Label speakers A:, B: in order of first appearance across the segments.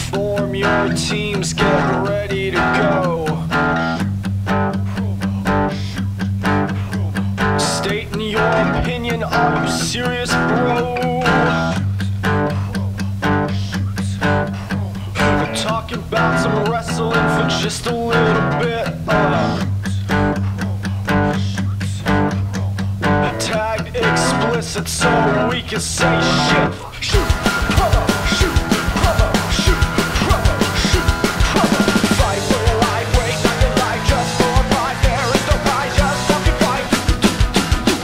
A: Form your teams, get ready to go. Stating your opinion, are you serious, bro? We're talking about some wrestling for just a little bit. Tagged explicit so we can say shit. Shoot, promo, shoot, promo, shoot, promo, shoot, promo. Fight for your life, wait, not your life, just for a fight. There is no fight, just fucking fight.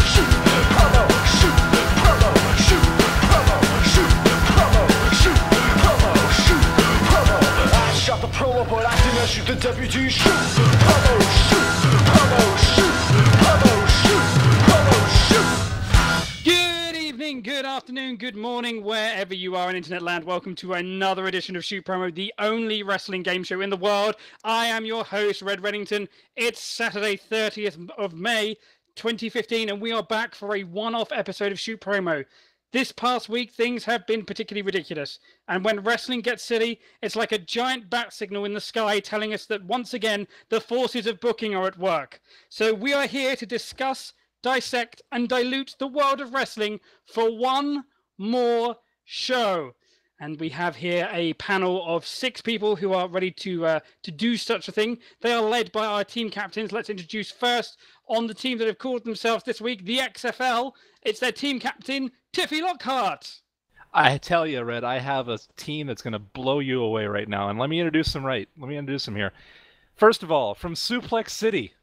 A: Shoot, promo, shoot, promo, shoot, promo, shoot, promo, shoot, promo, shoot, promo. I shot the promo, but I didn't shoot the deputy. Shoot, promo, shoot, promo, shoot, promo, shoot, promo, shoot.
B: Good evening, good afternoon, good morning, wherever you are in internet land. Welcome to another edition of Shoot Promo, the only wrestling game show in the world. I am your host, Red Reddington. It's Saturday, 30th of May, 2015, and we are back for a one-off episode of Shoot Promo. This past week, things have been particularly ridiculous. And when wrestling gets silly, it's like a giant bat signal in the sky telling us that once again, the forces of booking are at work. So we are here to discuss, dissect and dilute the world of wrestling for one more show. And we have here a panel of 6 people who are ready to do such a thing. They are led by our team captains. Let's introduce first on the team that have called themselves this week the XFL. It's their team captain, Tiffy Lockhart.
C: I tell you, Red, I have a team that's going to blow you away right now. And let me introduce them here. First of all, from Suplex City,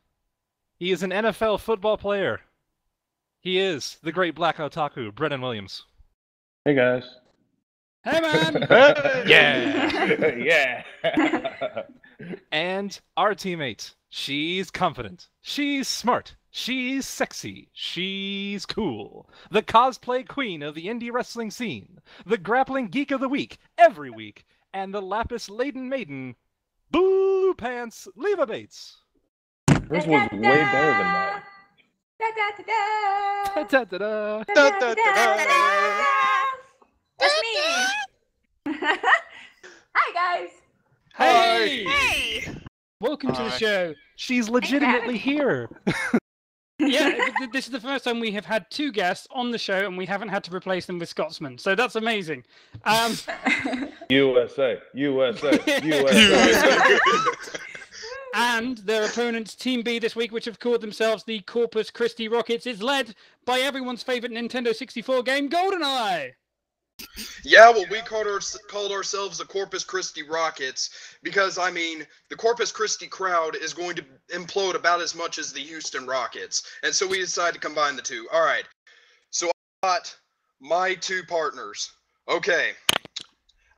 C: he is an NFL football player. He is the great black otaku, Brennan Williams.
D: Hey, guys.
B: Hey, man!
C: Yeah!
D: Yeah!
C: And our teammate, she's confident, she's smart, she's sexy, she's cool. The cosplay queen of the indie wrestling scene, the grappling geek of the week, every week, and the lapis-laden maiden, Blue Pants Leva Bates.
D: This was way better than that.
C: Da-da-da-da.
E: That's me. Hi, guys.
B: Hey!
F: Hey!
B: Welcome to the show.
C: She's legitimately here.
B: Yeah, this is the first time we have had 2 guests on the show and we haven't had to replace them with Scotsmen. So that's amazing.
D: USA, USA, USA.
B: And their opponents, Team B this week, which have called themselves the Corpus Christi Rockets, is led by everyone's favorite Nintendo 64 game, Goldeneye.
F: Yeah, well, we called ourselves the Corpus Christi Rockets because, I mean, the Corpus Christi crowd is going to implode about as much as the Houston Rockets. And so we decided to combine the two. All right. So I got my 2 partners. Okay.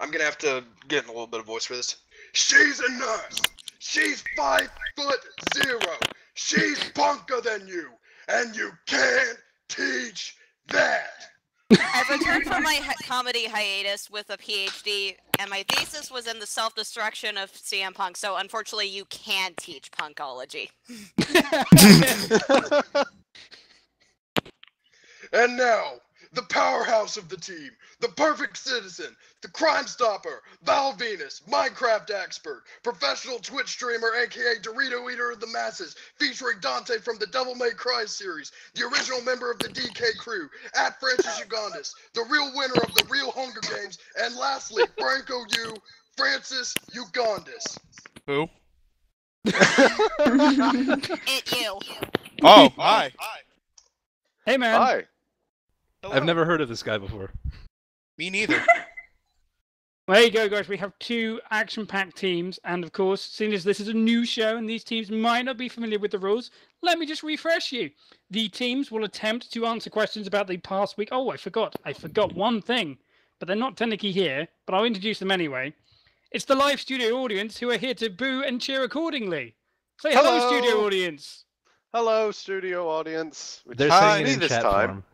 F: I'm going to have to get in a little bit of voice for this. She's a nurse. She's 5'0". She's punker than you. And you can't teach that.
G: I've returned from my comedy hiatus with a PhD, and my thesis was in the self-destruction of CM Punk, so unfortunately you can teach punkology.
F: And now, the powerhouse of the team, the perfect citizen, the crime stopper, Val Venus, Minecraft expert, professional Twitch streamer, aka Dorito Eater of the Masses, featuring Dante from the Devil May Cry series, the original member of the DK crew, at Francis Ugondus, the real winner of the real Hunger Games, and lastly, Francis Ugondus.
H: Who?
G: It you.
H: Oh, hi.
B: Hey, man.
D: Hi.
H: Hello.
C: I've never heard of this guy before.
H: Me neither.
B: Well, there you go, guys. We have 2 action-packed teams. And, of course, seeing as this is a new show and these teams might not be familiar with the rules, let me just refresh you. The teams will attempt to answer questions about the past week. Oh, I forgot one thing. But they're not technically here, but I'll introduce them anyway. It's the live studio audience who are here to boo and cheer accordingly. Say hello, studio audience.
I: Hello, studio audience. Which
C: They're
I: is
C: saying
I: me
C: it in
I: this
C: chat
I: time.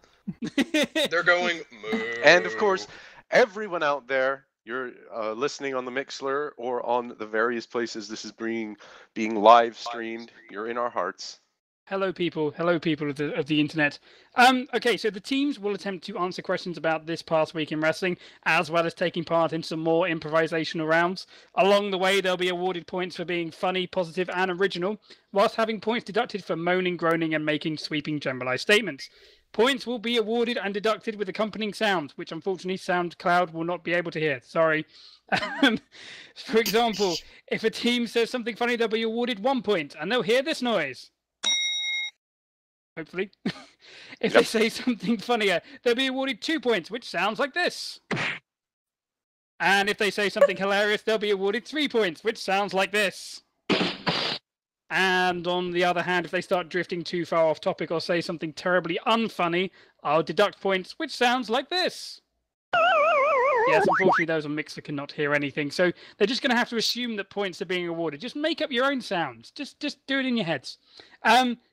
F: They're going, moo.
I: And of course, everyone out there, you're listening on the Mixler or on the various places this is being live streamed. You're in our hearts.
B: Hello, people of the internet. Okay, so the teams will attempt to answer questions about this past week in wrestling, as well as taking part in some more improvisational rounds. Along the way, they'll be awarded points for being funny, positive, and original, whilst having points deducted for moaning, groaning, and making sweeping generalized statements. Points will be awarded and deducted with accompanying sound, which unfortunately SoundCloud will not be able to hear. Sorry. For example, if a team says something funny, they'll be awarded 1 point, and they'll hear this noise. Hopefully. If they say something funnier, they'll be awarded 2 points, which sounds like this. And if they say something hilarious, they'll be awarded 3 points, which sounds like this. And on the other hand, if they start drifting too far off topic or say something terribly unfunny, I'll deduct points, which sounds like this. Yes, unfortunately, those on Mixer cannot hear anything, so they're just going to have to assume that points are being awarded. Just make up your own sounds. Just do it in your heads.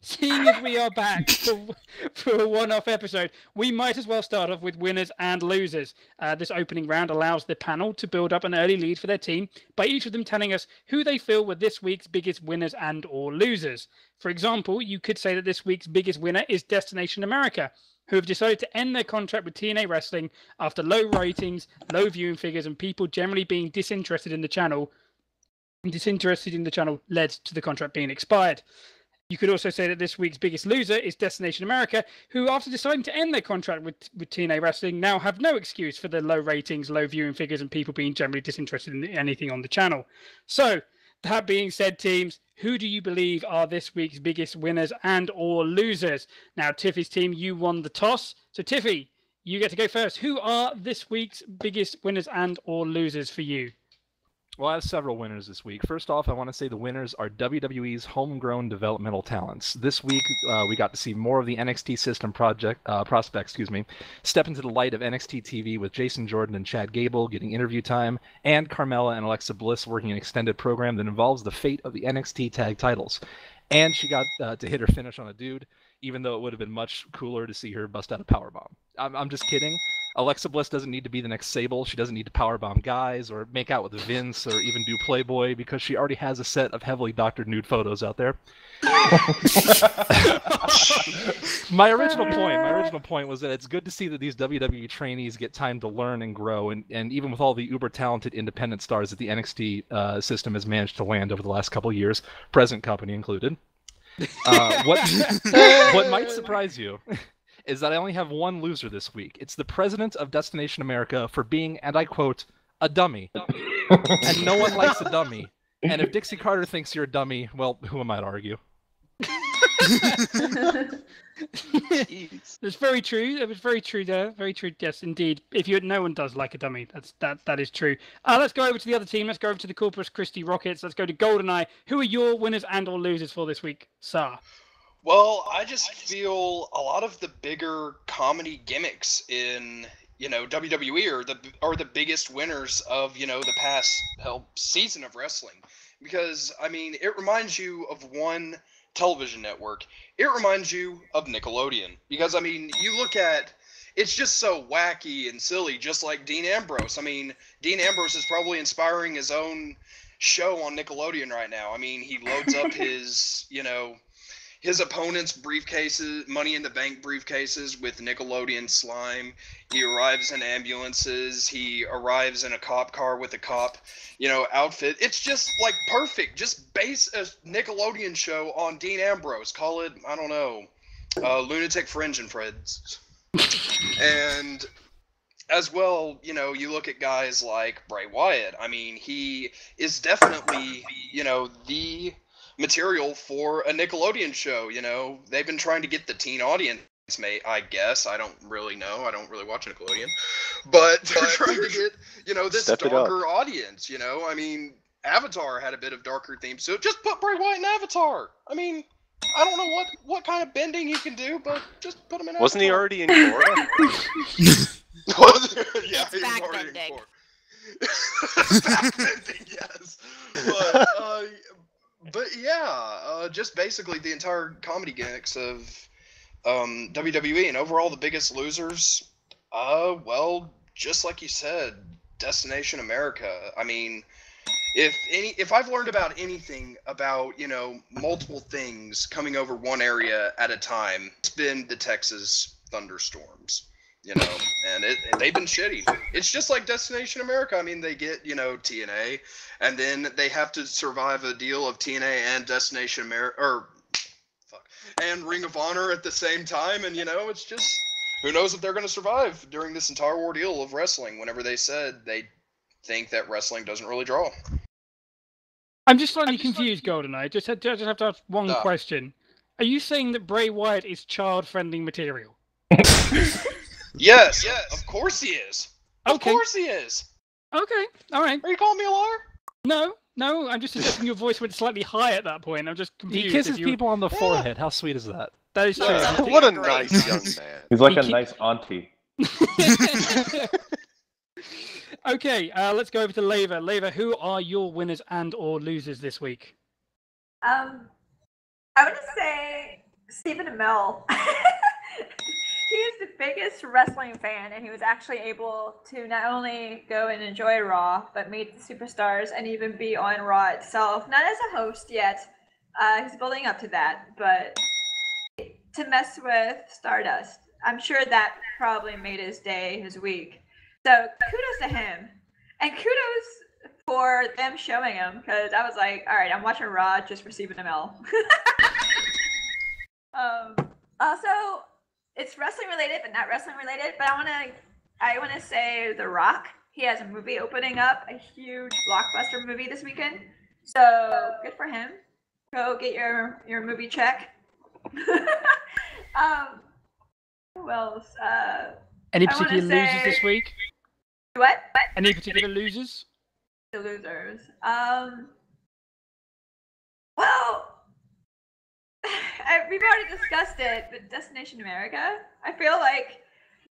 B: Seeing as we are back for a one-off episode, we might as well start off with winners and losers. This opening round allows the panel to build up an early lead for their team by each of them telling us who they feel were this week's biggest winners and or losers. For example, you could say that this week's biggest winner is Destination America, who have decided to end their contract with TNA Wrestling after low ratings, low viewing figures, and people generally being disinterested in the channel led to the contract being expired. You could also say that this week's biggest loser is Destination America, who, after deciding to end their contract with TNA Wrestling, now have no excuse for the low ratings, low viewing figures, and people being generally disinterested in anything on the channel. So, that being said, teams, who do you believe are this week's biggest winners and or losers? Now, Tiffy's team, you won the toss. So, Tiffy, you get to go first. Who are this week's biggest winners and or losers for you?
C: Well, I have several winners this week. First off, I want to say the winners are WWE's homegrown developmental talents. This week, we got to see more of the NXT system prospects, step into the light of NXT TV with Jason Jordan and Chad Gable getting interview time, and Carmella and Alexa Bliss working an extended program that involves the fate of the NXT tag titles. And she got to hit her finish on a dude, even though it would have been much cooler to see her bust out a powerbomb. I'm just kidding. Alexa Bliss doesn't need to be the next Sable. She doesn't need to powerbomb guys or make out with Vince or even do Playboy because she already has a set of heavily doctored nude photos out there. My original point was that it's good to see that these WWE trainees get time to learn and grow, and even with all the uber-talented independent stars that the NXT system has managed to land over the last couple of years, present company included. What might surprise you is that I only have one loser this week. It's the president of Destination America for being, and I quote, a dummy. And no one likes a dummy. And if Dixie Carter thinks you're a dummy, well, who am I to argue?
B: That's very true. That was very true there. Very true. Yes, indeed. No one does like a dummy. That is true. Let's go over to the other team. Let's go over to the Corpus Christi Rockets. Let's go to Goldeneye. Who are your winners and or losers for this week, sir?
F: Well, I just feel a lot of the bigger comedy gimmicks in, WWE are the biggest winners of, the past season of wrestling. Because, it reminds you of one television network. It reminds you of Nickelodeon. Because, you look at, it's just so wacky and silly, just like Dean Ambrose. Dean Ambrose is probably inspiring his own show on Nickelodeon right now. He loads up his, his opponent's briefcases, Money in the Bank briefcases with Nickelodeon slime. He arrives in ambulances. He arrives in a cop car with a cop, outfit. It's just like perfect. Just base a Nickelodeon show on Dean Ambrose. Call it, I don't know, Lunatic Fringe and Friends. And as well, you look at guys like Bray Wyatt. He is definitely, the material for a Nickelodeon show. They've been trying to get the teen audience, I guess. I don't really know. I don't really watch Nickelodeon. But they're trying to get, this darker audience, Avatar had a bit of darker themes, so just put Bray Wyatt in Avatar. I don't know what kind of bending he can do, but just put him in Avatar.
I: Wasn't he already in Korra?
F: Yeah,
G: it's backbending.
F: Backbending, yes. But yeah, just basically the entire comedy gimmicks of WWE, and overall the biggest losers, well, just like you said, Destination America. if I've learned about anything about, you know, multiple things coming over one area at a time, it's been the Texas thunderstorms, you know, and they've been shitty. It's just like Destination America. I mean, they get, you know, TNA, and then they have to survive a deal of TNA and Destination America, and Ring of Honor at the same time, and, you know, it's just, who knows if they're going to survive during this entire ordeal of wrestling, whenever they said they think that wrestling doesn't really draw.
B: I'm just slightly confused, Goldeneye. Just have to ask one question. Are you saying that Bray Wyatt is child-friendly material?
F: Yes, of course he is. Of
B: Okay.
F: course he is.
B: Okay, all right.
F: Are you calling me a liar?
B: No, I'm just suggesting your voice went slightly high at that point. I'm just confused.
C: He kisses people on the forehead. How sweet is that?
B: That is true.
I: What a nice young man.
D: He's like a nice auntie.
B: Okay, let's go over to Leva. Leva, who are your winners and or losers this week?
E: I would say Stephen Amell. He is the biggest wrestling fan, and he was actually able to not only go and enjoy Raw, but meet the superstars and even be on Raw itself. Not as a host yet. He's building up to that, but to mess with Stardust, I'm sure that probably made his day, his week. So kudos to him, and kudos for them showing him, because I was like, all right, I'm watching Raw just for Stephen Amell. Also, it's wrestling related, but not wrestling related. But I wanna say The Rock. He has a movie opening up, a huge blockbuster movie this weekend. So good for him. Go get your movie check. Who else?
B: Any particular losers this week?
E: What?
B: Any particular losers?
E: The losers. Well, we've already discussed it, but Destination America, I feel like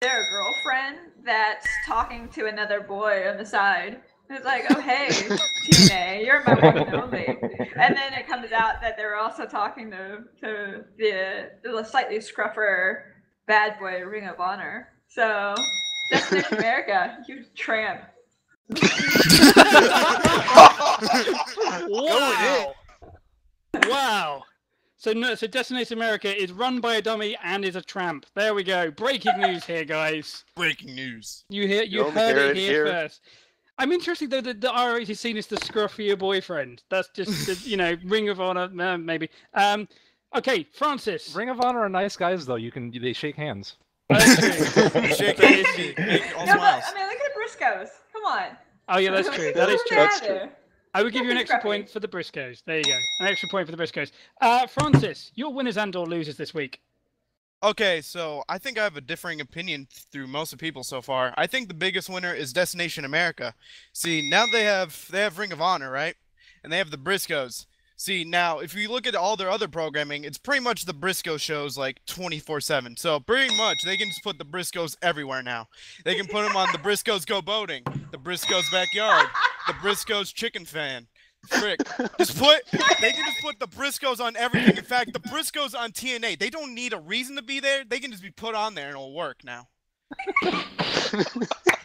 E: they're a girlfriend that's talking to another boy on the side. Who's like, oh, hey, TNA, you're my one and only. And then it comes out that they're also talking to the slightly scruffer bad boy Ring of Honor. So, Destination America, you tramp.
B: Wow. Wow. So Destination America is run by a dummy and is a tramp. There we go. Breaking news here, guys.
H: Breaking news.
B: You heard it here first. I'm interested though that the ROH is seen as the scruffier boyfriend. That's just you know, Ring of Honor, maybe. Okay, Francis.
C: Ring of Honor are nice guys though. They shake hands.
B: That's true.
H: Shake hands. All
E: No, but
H: smiles.
E: I mean, look at the Briscoes. Come on.
B: Oh yeah, that's true. That is true.
I: That's true.
B: I would give you an extra
E: Scruffy.
B: point for the Briscoes. There you go. An extra point for the Briscoes. Francis, your winners and or losers this week.
H: Okay, so I think I have a differing opinion through most of people so far. I think the biggest winner is Destination America. See, now they have Ring of Honor, right? And they have the Briscoes. See, now, if you look at all their other programming, it's pretty much the Briscoe shows, like, 24/7. So, pretty much, they can just put the Briscoes everywhere now. They can put them on the Briscoes Go Boating, the Briscoes Backyard, the Briscoes Chicken Fan. Frick. They can just put the Briscoes on everything. In fact, the Briscoes on TNA, they don't need a reason to be there. They can just be put on there and it'll work now.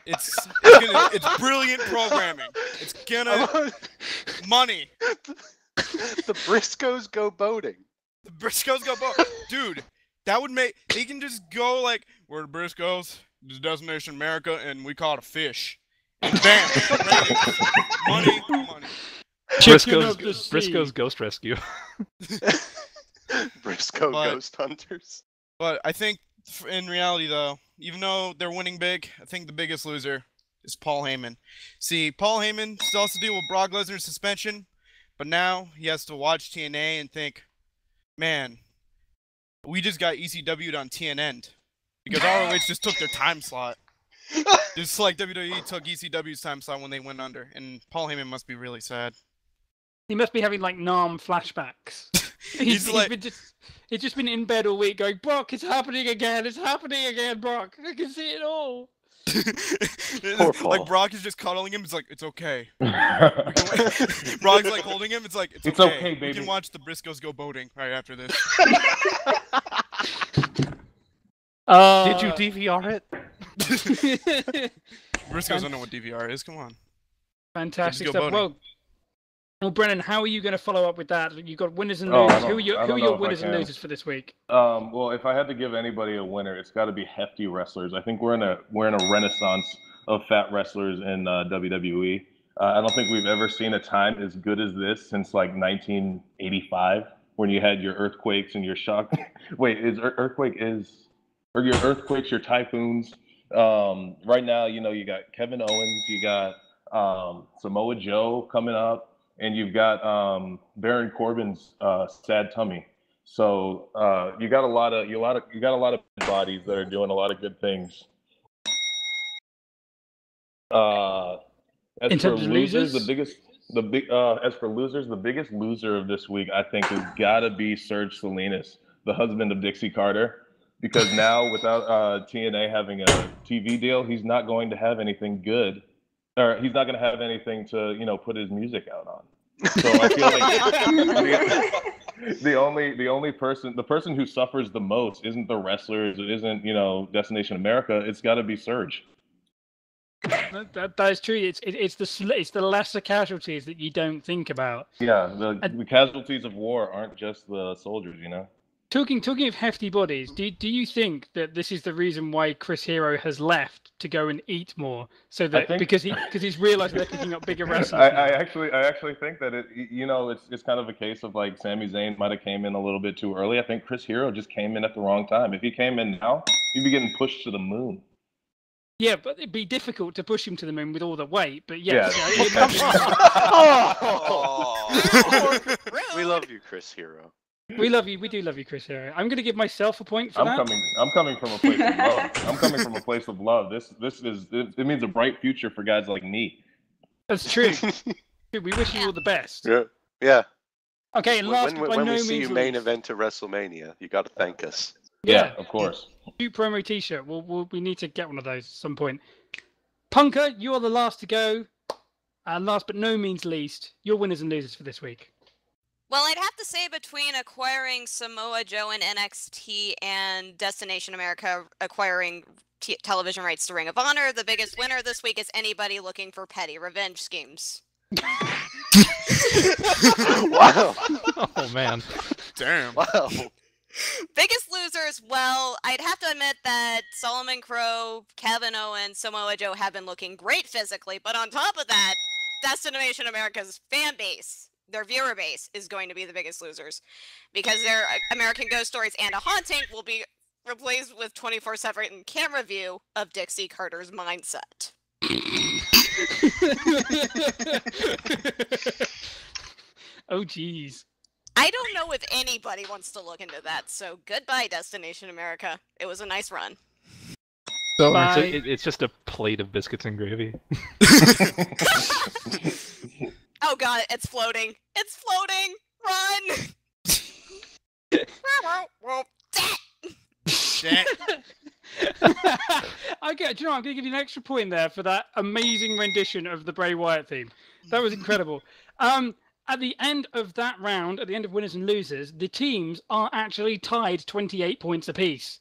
H: It's brilliant programming. It's gonna money.
I: The Briscoes go boating.
H: The Briscoes go boat. Dude, that would make they can just go like, we're the Briscoes, this is Destination America, and we caught a fish. And bam, money.
C: Briscoe's Ghost Rescue.
I: Briscoe Ghost Hunters.
H: But I think in reality though, even though they're winning big, I think the biggest loser is Paul Heyman. See, Paul Heyman still has to deal with Brock Lesnar's suspension, but now he has to watch TNA and think, man, we just got ECW'd on TNN because ROH just took their time slot. Just like WWE took ECW's time slot when they went under, and Paul Heyman must be really sad.
B: He must be having like Nam flashbacks. He's just been in bed all week going, Brock, it's happening again, Brock. I can see it all.
H: Like Brock is just cuddling him. It's like, it's okay. Brock's like holding him. It's like, it's okay, baby. We can watch the Briscoes go boating right after this.
C: Did you DVR it?
H: Briscoes don't know what DVR is. Come on.
B: Fantastic stuff. Well, Well, Brennan, how are you going to follow up with that? You've got winners and
D: Oh,
B: losers.
D: I
B: Who are
D: don't
B: your
D: know if
B: winners
D: I
B: and
D: can.
B: losers for this week?
D: Well, if I had to give anybody a winner, it's got to be hefty wrestlers. I think we're in a renaissance of fat wrestlers in WWE. I don't think we've ever seen a time as good as this since like 1985, when you had your earthquakes and your shock. Wait, your earthquakes, your typhoons. Right now, you got Kevin Owens, you got Samoa Joe coming up, and you've got Baron Corbin's sad tummy. So you got a lot of bodies that are doing a lot of good things. As for losers, the biggest loser of this week, I think, has got to be Serge Salinas, the husband of Dixie Carter, because now without TNA having a TV deal, he's not going to have anything good, or he's not going to have anything to put his music out on. So I feel like the person who suffers the most isn't the wrestlers, it isn't Destination America. It's got to be Serge.
B: That is true. It's the lesser casualties that you don't think about.
D: Yeah, the casualties of war aren't just the soldiers,
B: Talking of hefty bodies, do you think that this is the reason why Chris Hero has left to go and eat more? So that because he's realized they're picking up bigger wrestlers.
D: I actually think that it's kind of a case of like Sami Zayn might have came in a little bit too early. I think Chris Hero just came in at the wrong time. If he came in now, he'd be getting pushed to the moon.
B: Yeah, but it'd be difficult to push him to the moon with all the weight. But yes,
I: We love you, Chris Hero.
B: We love you. We do love you, Chris Hero. I'm going to give myself a point for that.
D: I'm coming from a place of love. I'm coming from a place of love. It means a bright future for guys like me.
B: That's true. We wish you all the best.
I: Yeah.
B: Okay, and last but by
I: when
B: no
I: we
B: means
I: see you
B: least.
I: main event to WrestleMania, you got to thank us.
D: Yeah, of course.
B: Shoot promo T-shirt. We need to get one of those at some point. Punker, you're the last to go. And last but no means least, your winners and losers for this week.
G: Well, I'd have to say between acquiring Samoa Joe in NXT and Destination America acquiring television rights to Ring of Honor, the biggest winner this week is anybody looking for petty revenge schemes.
I: Wow.
C: Oh, man.
H: Damn.
I: Wow.
G: Biggest losers, well, I'd have to admit that Solomon Crow, Kevin Owens, Samoa Joe have been looking great physically, but on top of that, Destination America's fan base, their viewer base, is going to be the biggest losers because their American Ghost Stories and a Haunting will be replaced with 24/7 camera view of Dixie Carter's mindset.
B: Oh, geez.
G: I don't know if anybody wants to look into that, so goodbye, Destination America. It was a nice run.
C: So it's just a plate of biscuits and gravy.
G: Oh god, it's floating! It's floating! Run!
B: Okay, do you know what? I'm going to give you an extra point there for that amazing rendition of the Bray Wyatt theme. That was incredible. At the end of that round, at the end of winners and losers, the teams are actually tied 28 points apiece.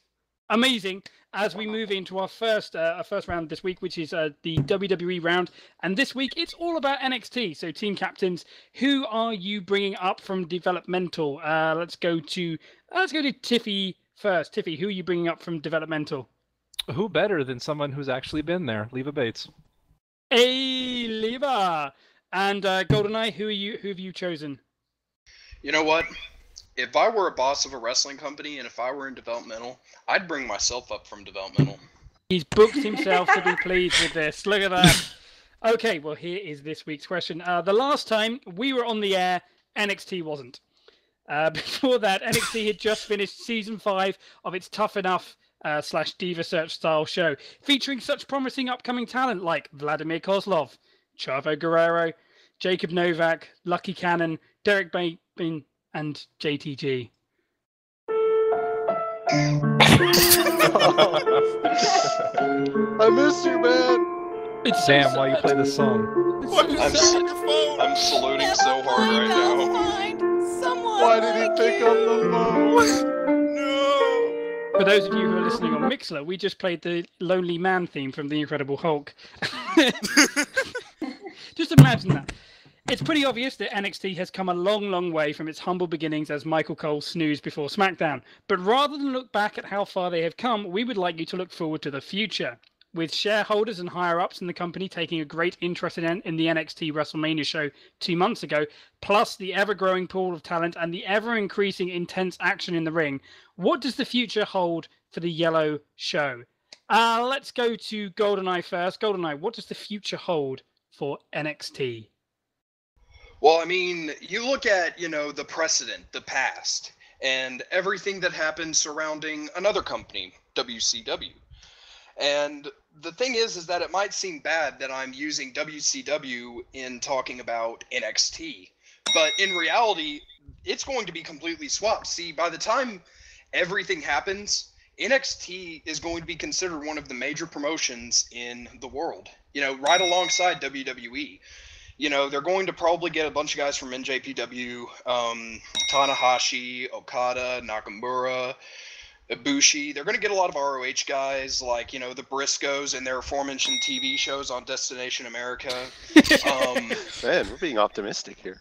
B: Amazing. As we move into our first round this week, which is the WWE round, and this week it's all about NXT. So, team captains, who are you bringing up from developmental? Let's go to Tiffy first. Tiffy, who are you bringing up from developmental?
C: Who better than someone who's actually been there? Leva Bates.
B: Hey, Leva. And Goldeneye, who have you chosen?
F: You know what? If I were a boss of a wrestling company and if I were in developmental, I'd bring myself up from developmental.
B: He's booked himself to be pleased with this. Look at that. Okay, well, here is this week's question. The last time we were on the air, NXT wasn't. Before that, NXT had just finished Season 5 of its Tough Enough / Diva Search style show, featuring such promising upcoming talent like Vladimir Kozlov, Chavo Guerrero, Jacob Novak, Lucky Cannon, Derek Bateman, and JTG.
I: I miss you, man.
B: It's
C: Sam, while you play this song.
F: I'm saluting so hard right now.
I: Why did he pick up the phone?
F: No!
B: For those of you who are listening on Mixler, we just played the Lonely Man theme from The Incredible Hulk. Just imagine that. It's pretty obvious that NXT has come a long, long way from its humble beginnings as Michael Cole snoozed before SmackDown. But rather than look back at how far they have come, we would like you to look forward to the future. With shareholders and higher-ups in the company taking a great interest in the NXT WrestleMania show 2 months ago, plus the ever-growing pool of talent and the ever-increasing intense action in the ring, what does the future hold for the Yellow Show? Let's go to Goldeneye first. Goldeneye, what does the future hold for NXT?
F: Well, I mean, you look at, the precedent, the past, and everything that happened surrounding another company, WCW. And the thing is that it might seem bad that I'm using WCW in talking about NXT, but in reality, it's going to be completely swapped. See, by the time everything happens, NXT is going to be considered one of the major promotions in the world, right alongside WWE. They're going to probably get a bunch of guys from NJPW, Tanahashi, Okada, Nakamura, Ibushi. They're going to get a lot of ROH guys, like, the Briscoes and their aforementioned TV shows on Destination America.
I: Man, we're being optimistic here.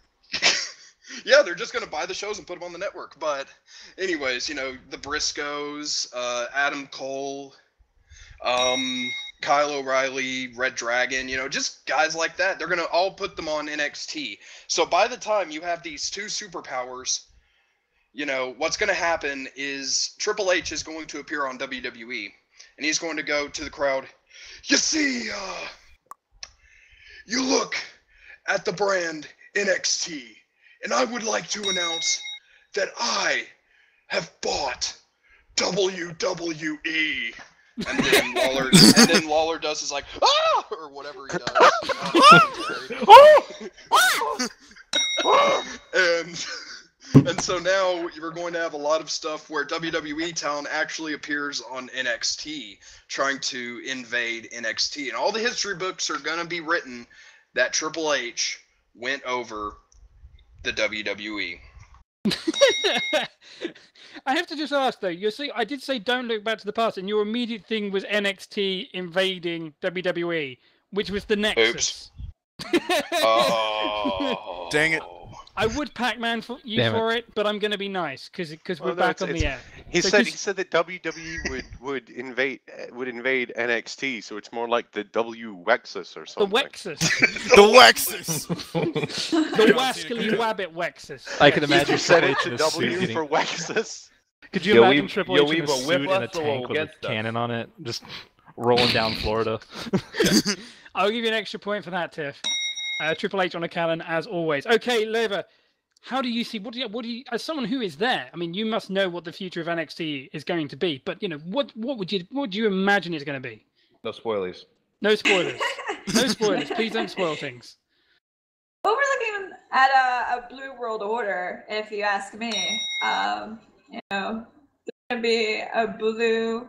F: Yeah, they're just going to buy the shows and put them on the network. But anyways, the Briscoes, Adam Cole, Kyle O'Reilly, Red Dragon, just guys like that. They're going to all put them on NXT. So by the time you have these two superpowers, what's going to happen is Triple H is going to appear on WWE, and he's going to go to the crowd. You see, you look at the brand NXT, and I would like to announce that I have bought WWE. And then Lawler does is like, ah, or whatever he does. And so now you're going to have a lot of stuff where WWE talent actually appears on NXT, trying to invade NXT. And all the history books are going to be written that Triple H went over the WWE.
B: I have to just ask, though, I did say don't look back to the past, and your immediate thing was NXT invading WWE, which was the Nexus.
F: Oops. Oh.
H: Dang it.
B: I would Pac-Man for it, but I'm going to be nice because we're back on the air.
I: He said that WWE would invade NXT, so it's more like the W-Wexus or something.
B: The Wexus.
H: The Wexus.
B: The Wascally Wabbit Wexus.
C: I can imagine
I: You said
C: Triple H
I: it's
C: in
I: a
C: a suit
I: W
C: getting...
I: for Wexus.
C: Could you imagine Triple H in a suit and a tank with a cannon on it, just rolling down Florida?
B: I'll give you an extra point for that, Tiff. Triple H on a cannon, as always. Okay, Leva, how do you see? What do you? As someone who is there, I mean, you must know what the future of NXT is going to be. But what do you imagine it's going to be?
D: No spoilers.
B: No spoilers. No spoilers. Please don't spoil things.
E: Well, we're looking at a Blu World Order, if you ask me. There's going to be a blue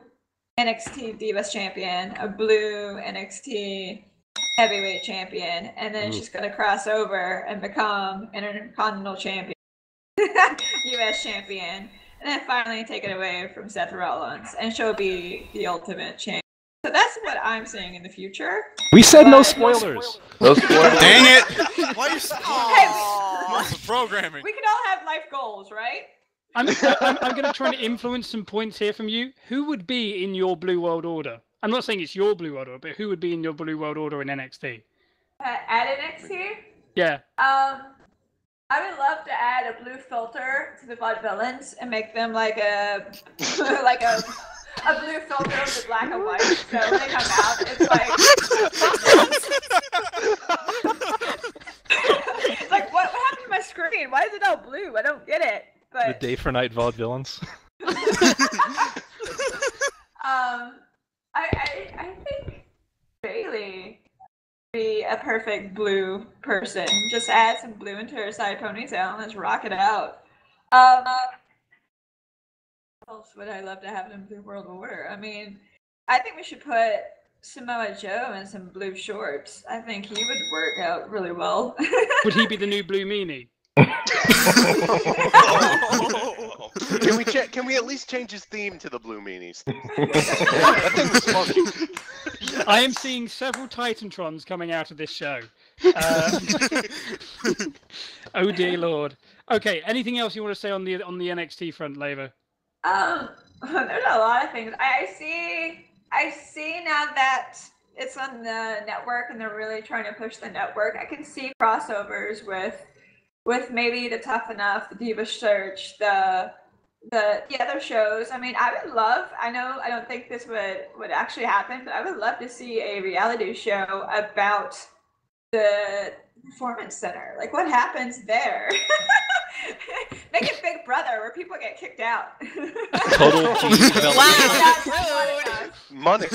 E: NXT Divas champion, a blue NXT heavyweight champion, and then she's going to cross over and become Intercontinental champion, US champion, and then finally take it away from Seth Rollins, and she'll be the ultimate champion. So that's what I'm seeing in the future.
C: We said no spoilers.
D: No spoilers.
H: Dang it! Why are you so programming?
E: We can all have life goals, right?
B: I'm going to try to influence some points here from you. Who would be in your Blu World Order? I'm not saying it's your Blu World Order, but who would be in your Blu World Order in NXT?
E: At NXT?
B: Yeah.
E: I would love to add a blue filter to the Vaudevillains and make them like a blue filter with black and white. So when they come out, it's like it's like what happened to my screen? Why is it all blue? I don't get it. But
C: The day for night vaudevillains.
E: I think Bailey would be a perfect blue person. Just add some blue into her side ponytail and let's rock it out. What else would I love to have in Blu World Order? I mean, I think we should put Samoa Joe in some blue shorts. I think he would work out really well.
B: Would he be the new Blue Meanie?
I: Can we at least change his theme to the Blue Meanies? That thing was funky.
B: I am seeing several Titantrons coming out of this show. Oh dear Lord. Okay, anything else you want to say on the NXT front, Leva?
E: There's a lot of things. I see now that it's on the network and they're really trying to push the network. I can see crossovers with maybe the Tough Enough, the Diva Search, the other shows. I mean, I would love, I know I don't think this would actually happen, but I would love to see a reality show about the Performance Center. Like, what happens there? Make it Big Brother where people get kicked out.
C: Total
G: Wow,
I: Money.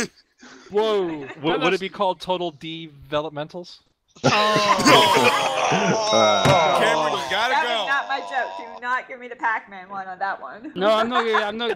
B: Whoa.
C: Would it be called Total Developmentals?
H: Cameron, you gotta
E: That
H: go.
E: was not my joke. Do not give me the Pac-Man one on that one.
B: No, I'm not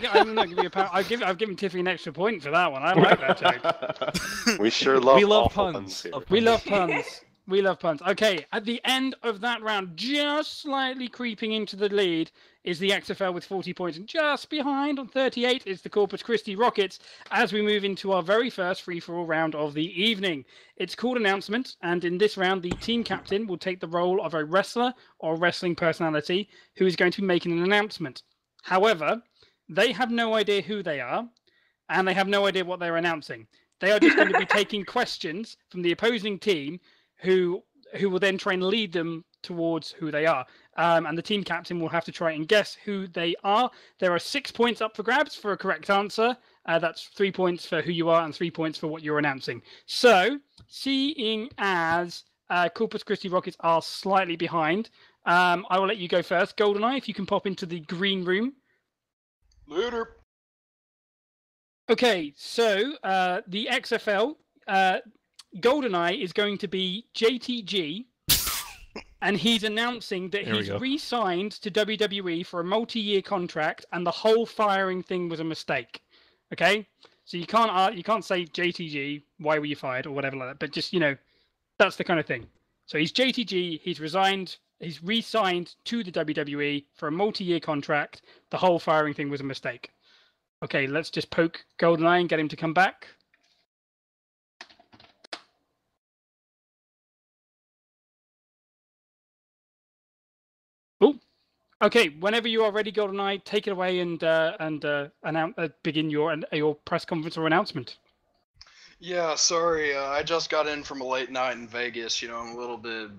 B: giving you a pound. I've given Tiffy an extra point for that one. I like that joke.
I: We sure love.
C: We love
I: awful
C: puns.
I: here.
B: We love puns. We love puns. Okay, at the end of that round, just slightly creeping into the lead is the XFL with 40 points, and just behind on 38 is the Corpus Christi Rockets as we move into our very first free-for-all round of the evening. It's called Announcement, and in this round, the team captain will take the role of a wrestler or wrestling personality who is going to be making an announcement. However, they have no idea who they are, and they have no idea what they're announcing. They are just going to be taking questions from the opposing team who will then try and lead them towards who they are. And the team captain will have to try and guess who they are. There are 6 points up for grabs for a correct answer. That's 3 points for who you are and 3 points for what you're announcing. So, seeing as Corpus Christi Rockets are slightly behind, I will let you go first. Goldeneye, if you can pop into the green room.
F: Later.
B: Okay, so the XFL... Goldeneye is going to be JTG, and he's announcing that he's re-signed to WWE for a multi-year contract, and the whole firing thing was a mistake. Okay, so you can't say JTG, why were you fired, or whatever like that. But just that's the kind of thing. So he's JTG, he's resigned, he's re-signed to the WWE for a multi-year contract. The whole firing thing was a mistake. Okay, let's just poke Goldeneye and get him to come back. Okay, whenever you are ready, Goldeneye, take it away and begin your press conference or announcement.
F: Yeah, sorry, I just got in from a late night in Vegas, I'm a little bit,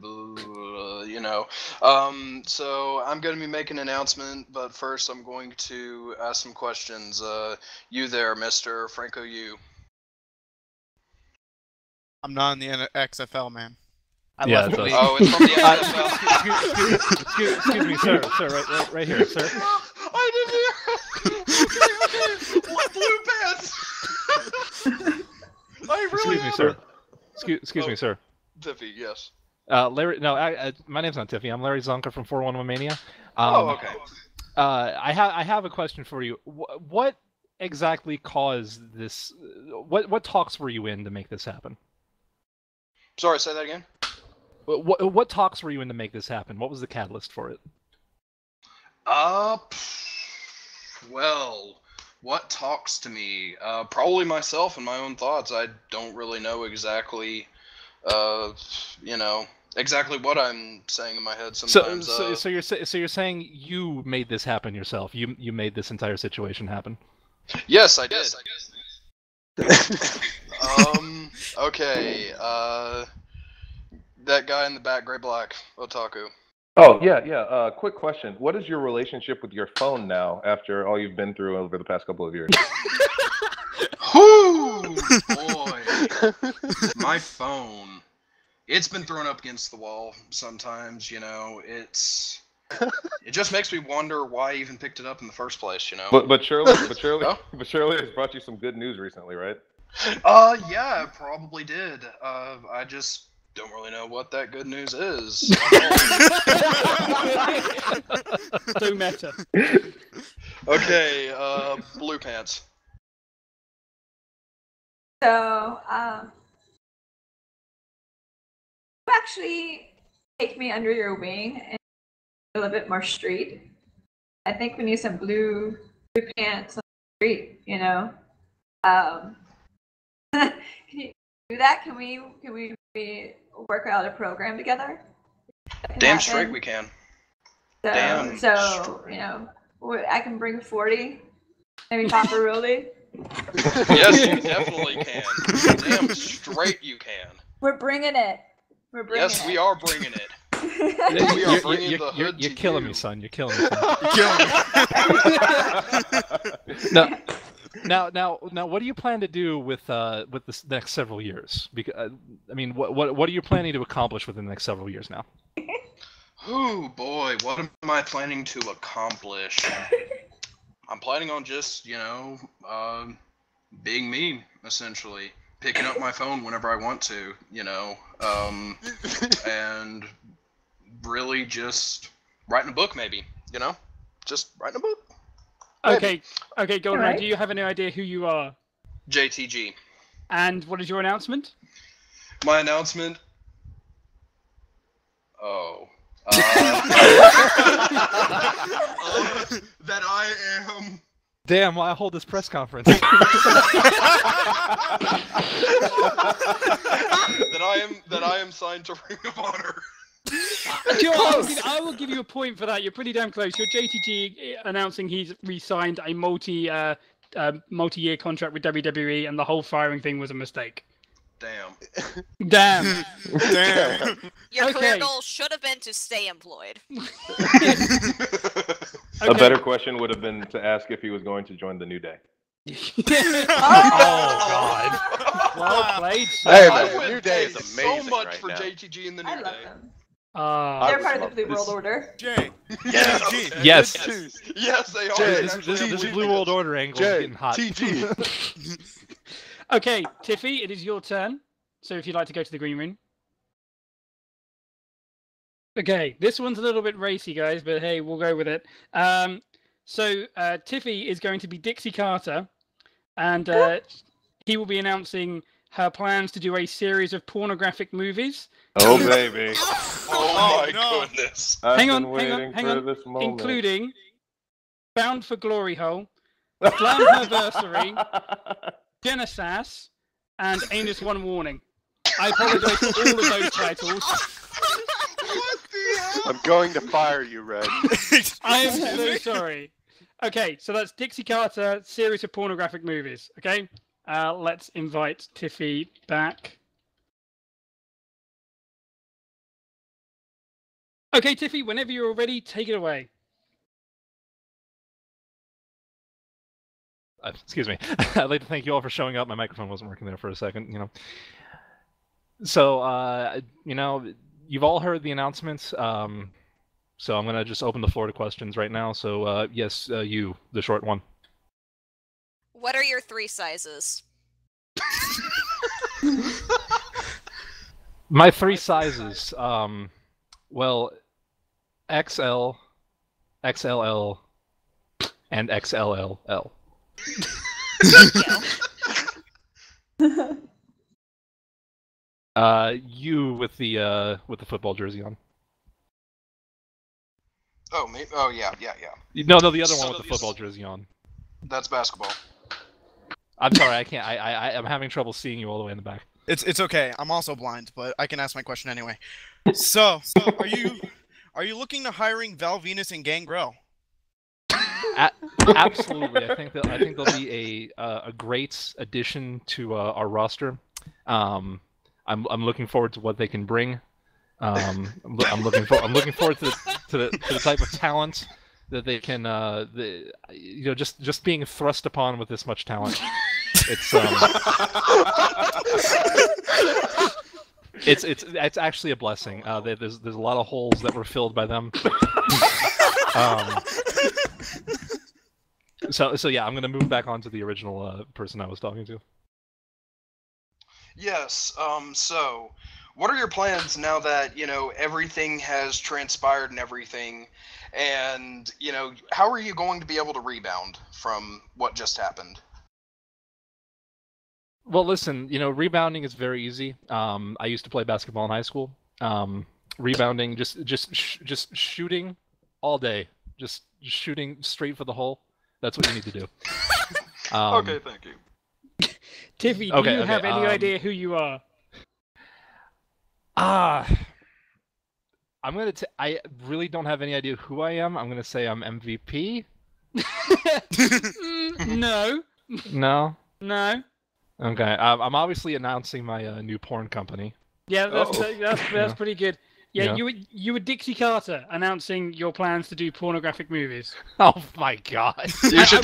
F: so I'm going to be making an announcement, but first I'm going to ask some questions. You there, Mr. Franco, you.
H: I'm not in the XFL, man. I
C: Yeah,
H: left the
C: it
H: league.
C: does.
F: Oh, it's from the XFL.
C: Excuse me, sir, right here, sir.
F: I didn't hear. What blue pants? I really
C: Excuse me, sir. Excuse me, sir.
F: Tiffy, yes.
C: Larry, no, my name's not Tiffy. I'm Larry Zonka from 411 Mania.
F: Okay.
C: I have a question for you. What exactly caused this? What talks were you in to make this happen?
F: Sorry, say that again.
C: What talks were you in to make this happen? What was the catalyst for it?
F: Well, what talks to me? Probably myself and my own thoughts. I don't really know exactly, exactly what I'm saying in my head sometimes.
C: So you're saying you made this happen yourself? You made this entire situation happen?
F: Yes, I did. Okay. That guy in the back, gray black, Otaku.
D: Oh, yeah. Quick question. What is your relationship with your phone now after all you've been through over the past couple of years?
F: Whoo! Boy. My phone. It's been thrown up against the wall sometimes, it just makes me wonder why I even picked it up in the first place,
D: But surely
F: Oh?
D: it's brought you some good news recently, right?
F: Yeah, it probably did. I just don't really know what that good news is.
B: So meta.
F: Okay, blue pants.
E: So, you actually take me under your wing and a little bit more street. I think we need some blue pants on the street, Can do that? Can we work out a program together?
J: Damn straight we can. Damn
E: So
J: straight.
E: you know, I can bring 40. Maybe Papa Ruli.
J: Yes, you definitely can. Damn straight you can.
E: We're bringing it. We're bringing it.
J: Yes, we are bringing it. We are bringing the hood
C: You're
J: to
C: killing
J: you.
C: me, son. You're killing me. Son.
H: Killing me.
C: Now, what do you plan to do with the next several years? Because I mean, what are you planning to accomplish within the next several years now?
J: Oh boy, what am I planning to accomplish? I'm planning on just, being me, essentially. Picking up my phone whenever I want to, and really just writing a book, maybe, Just writing a book.
B: Okay, Goldeneye,
E: Alright.
B: do you have any idea who you are?
J: JTG.
B: And what is your announcement?
J: My announcement. Oh. That I am.
C: Damn, why hold this press conference?
J: That I am signed to Ring of Honor.
B: I will give you a point for that. You're pretty damn close. You're JTG announcing he's re-signed a multi-year contract with WWE, and the whole firing thing was a mistake.
J: Damn.
B: Damn.
G: Your career
B: Okay.
G: goal should have been to stay employed.
D: A better question would have been to ask if he was going to join the New Day.
B: Oh God! Well played. Sir.
I: Hey,
J: I
I: man,
J: would
I: New Day is
J: pay
I: amazing
J: so much
I: right
J: for
I: now.
J: JTG in the
E: I
J: New
E: love
J: Day.
E: them.
B: Uh,
E: They're part of the Blu World Order.
H: Jay.
J: Yes.
C: Yes.
J: Yes, they are.
I: Jay,
C: This Blu World Order angle is getting hot.
I: TG.
B: okay, Tiffy, it is your turn. So if you'd like to go to the green room. Okay, this one's a little bit racy, guys, but hey, we'll go with it. So Tiffy is going to be Dixie Carter, and he will be announcing her plans to do a series of pornographic movies.
D: Oh baby,
J: Oh my
H: no.
J: goodness.
D: I've
B: Hang
D: been
B: on,
D: waiting
B: hang
D: for
B: on,
D: this moment.
B: including Bound for Glory Hole, Slammiversary, Genesis, and Anus One Warning. I apologize for all of those titles.
J: What the hell?
I: I'm going to fire you, Red.
B: I am so sorry. Okay, so that's Dixie Carter, series of pornographic movies. Okay, let's invite Tiffy back. Okay, Tiffy, whenever you're ready, take it away.
C: Excuse me. I'd like to thank you all for showing up. My microphone wasn't working there for a second, So, you've all heard the announcements. So I'm going to just open the floor to questions right now. So, yes, you, the short one.
G: What are your 3 sizes?
C: My 3 sizes, well, XL, XLL, and XLLL. You with the football jersey on.
J: Oh, me? Oh, yeah.
C: No, the other one with the football jersey on.
J: That's basketball.
C: I'm sorry, I can't. I'm having trouble seeing you all the way in the back.
H: It's okay. I'm also blind, but I can ask my question anyway. So are you looking to hiring Val Venus and Gangrel?
C: Absolutely, I think they'll be a great addition to our roster. I'm looking forward to what they can bring. I'm looking forward to the type of talent that they can just being thrust upon with this much talent. It's actually a blessing. There's a lot of holes that were filled by them. So yeah, I'm gonna move back onto the original person I was talking to.
J: Yes. So, what are your plans now that everything has transpired and everything, and how are you going to be able to rebound from what just happened?
C: Well, listen, rebounding is very easy. I used to play basketball in high school. Rebounding, just shooting all day, just shooting straight for the hole. That's what you need to do.
J: Okay, thank you.
B: Tiffy, do you have any idea who you are?
C: I really don't have any idea who I am. I'm gonna say I'm MVP.
B: No.
C: No.
B: No.
C: Okay. I'm obviously announcing my new porn company.
B: Yeah, that's pretty good. Yeah,
C: Yeah.
B: you were Dixie Carter announcing your plans to do pornographic movies.
C: Oh my God.
J: You should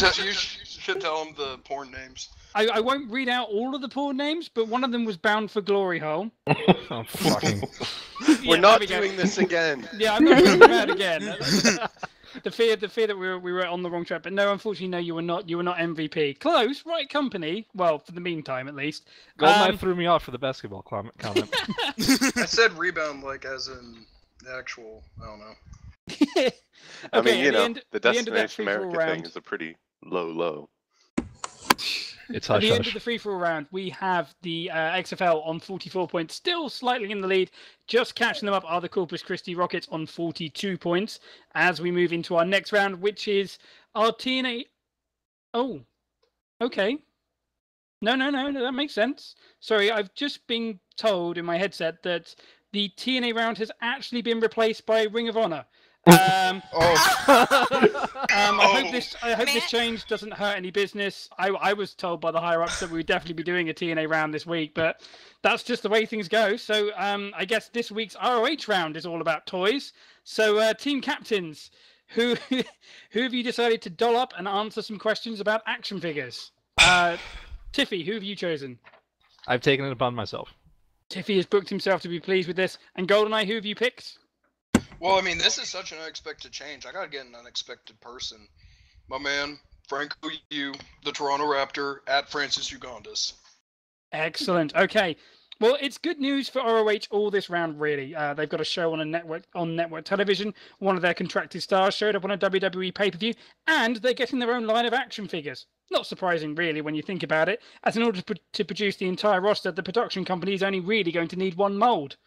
J: tell them the porn names.
B: I won't read out all of the porn names, but one of them was Bound for Glory Hole.
C: Oh, fucking.
I: We're not doing this again.
B: Yeah, I'm not doing that again. The fear that we were on the wrong track, but no, unfortunately, no, you were not. You were not MVP. Close, right company. Well, for the meantime, at least.
C: Goldeneye threw me off for the basketball comment.
J: I said rebound like as in the actual. I don't know.
I: I mean, you know, the
B: at the end of that
I: Destination
B: free-for-all
I: America thing
B: round-
I: is a pretty low.
C: It's
B: At
C: hush
B: the end of
C: hush.
B: the free-for-all round, we have the XFL on 44 points, still slightly in the lead. Just catching them up are the Corpus Christi Rockets on 42 points. As we move into our next round, which is our TNA. Oh, okay. No, that makes sense. Sorry, I've just been told in my headset that the TNA round has actually been replaced by Ring of Honor. I hope this change doesn't hurt any business. I was told by the higher ups that we would definitely be doing a TNA round this week, but that's just the way things go. So I guess this week's ROH round is all about toys. So team captains, who have you decided to doll up and answer some questions about action figures? Tiffy, who have you chosen?
C: I've taken it upon myself.
B: Tiffy has booked himself to be pleased with this. And Goldeneye, who have you picked?
J: Well, I mean, this is such an unexpected change. I gotta get an unexpected person. My man, Franco Yu, the Toronto Raptor, at Francis Ugondus.
B: Excellent. Okay. Well, it's good news for ROH all this round, really. They've got a show on network television. One of their contracted stars showed up on a WWE pay-per-view, and they're getting their own line of action figures. Not surprising, really, when you think about it, as in order to produce the entire roster, the production company is only really going to need one mold.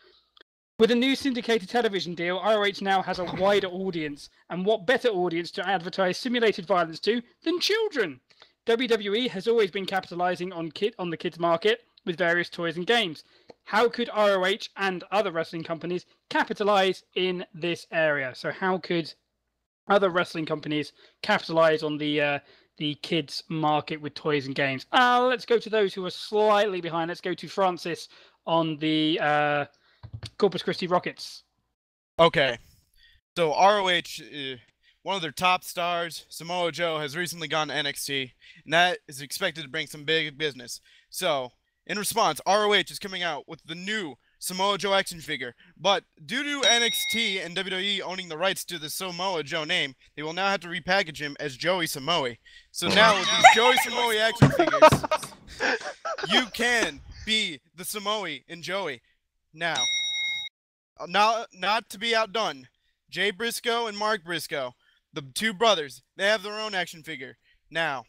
B: With a new syndicated television deal, ROH now has a wider audience, and what better audience to advertise simulated violence to than children? WWE has always been capitalizing on the kids market with various toys and games. How could ROH and other wrestling companies capitalize in this area? So how could other wrestling companies capitalize on the kids market with toys and games? Let's go to those who are slightly behind. Let's go to Francis on the Corpus Christi Rockets.
H: Okay. So ROH, one of their top stars, Samoa Joe, has recently gone to NXT, and that is expected to bring some big business. So, in response, ROH is coming out with the new Samoa Joe action figure, but due to NXT and WWE owning the rights to the Samoa Joe name, they will now have to repackage him as Joey Samoa. So now with these Joey Samoa action figures, you can be the Samoa in Joey. Now, not to be outdone, Jay Briscoe and Mark Briscoe, the two brothers, they have their own action figure. Now,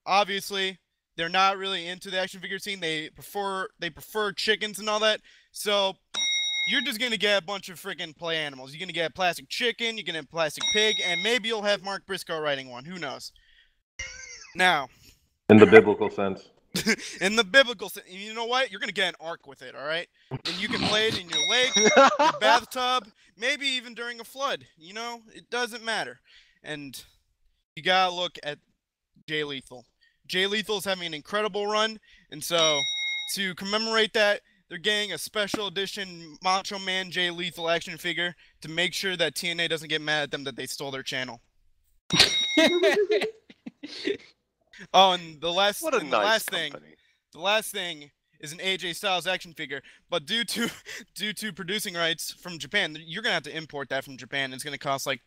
H: obviously, they're not really into the action figure scene. They prefer chickens and all that. So you're just gonna get a bunch of freaking play animals. You're gonna get a plastic chicken, you're gonna have a plastic pig, and maybe you'll have Mark Briscoe riding one. Who knows? Now,
D: In the biblical sense.
H: in the biblical sense, you know what? You're gonna get an ark with it, all right? And you can play it in your lake, your bathtub, maybe even during a flood. You know, it doesn't matter. And you gotta look at Jay Lethal. Jay Lethal is having an incredible run, and so to commemorate that, they're getting a special edition Macho Man Jay Lethal action figure to make sure that TNA doesn't get mad at them that they stole their channel. Oh, and the last thing is an AJ Styles action figure, but due to producing rights from Japan, you're gonna have to import that from Japan. It's gonna cost like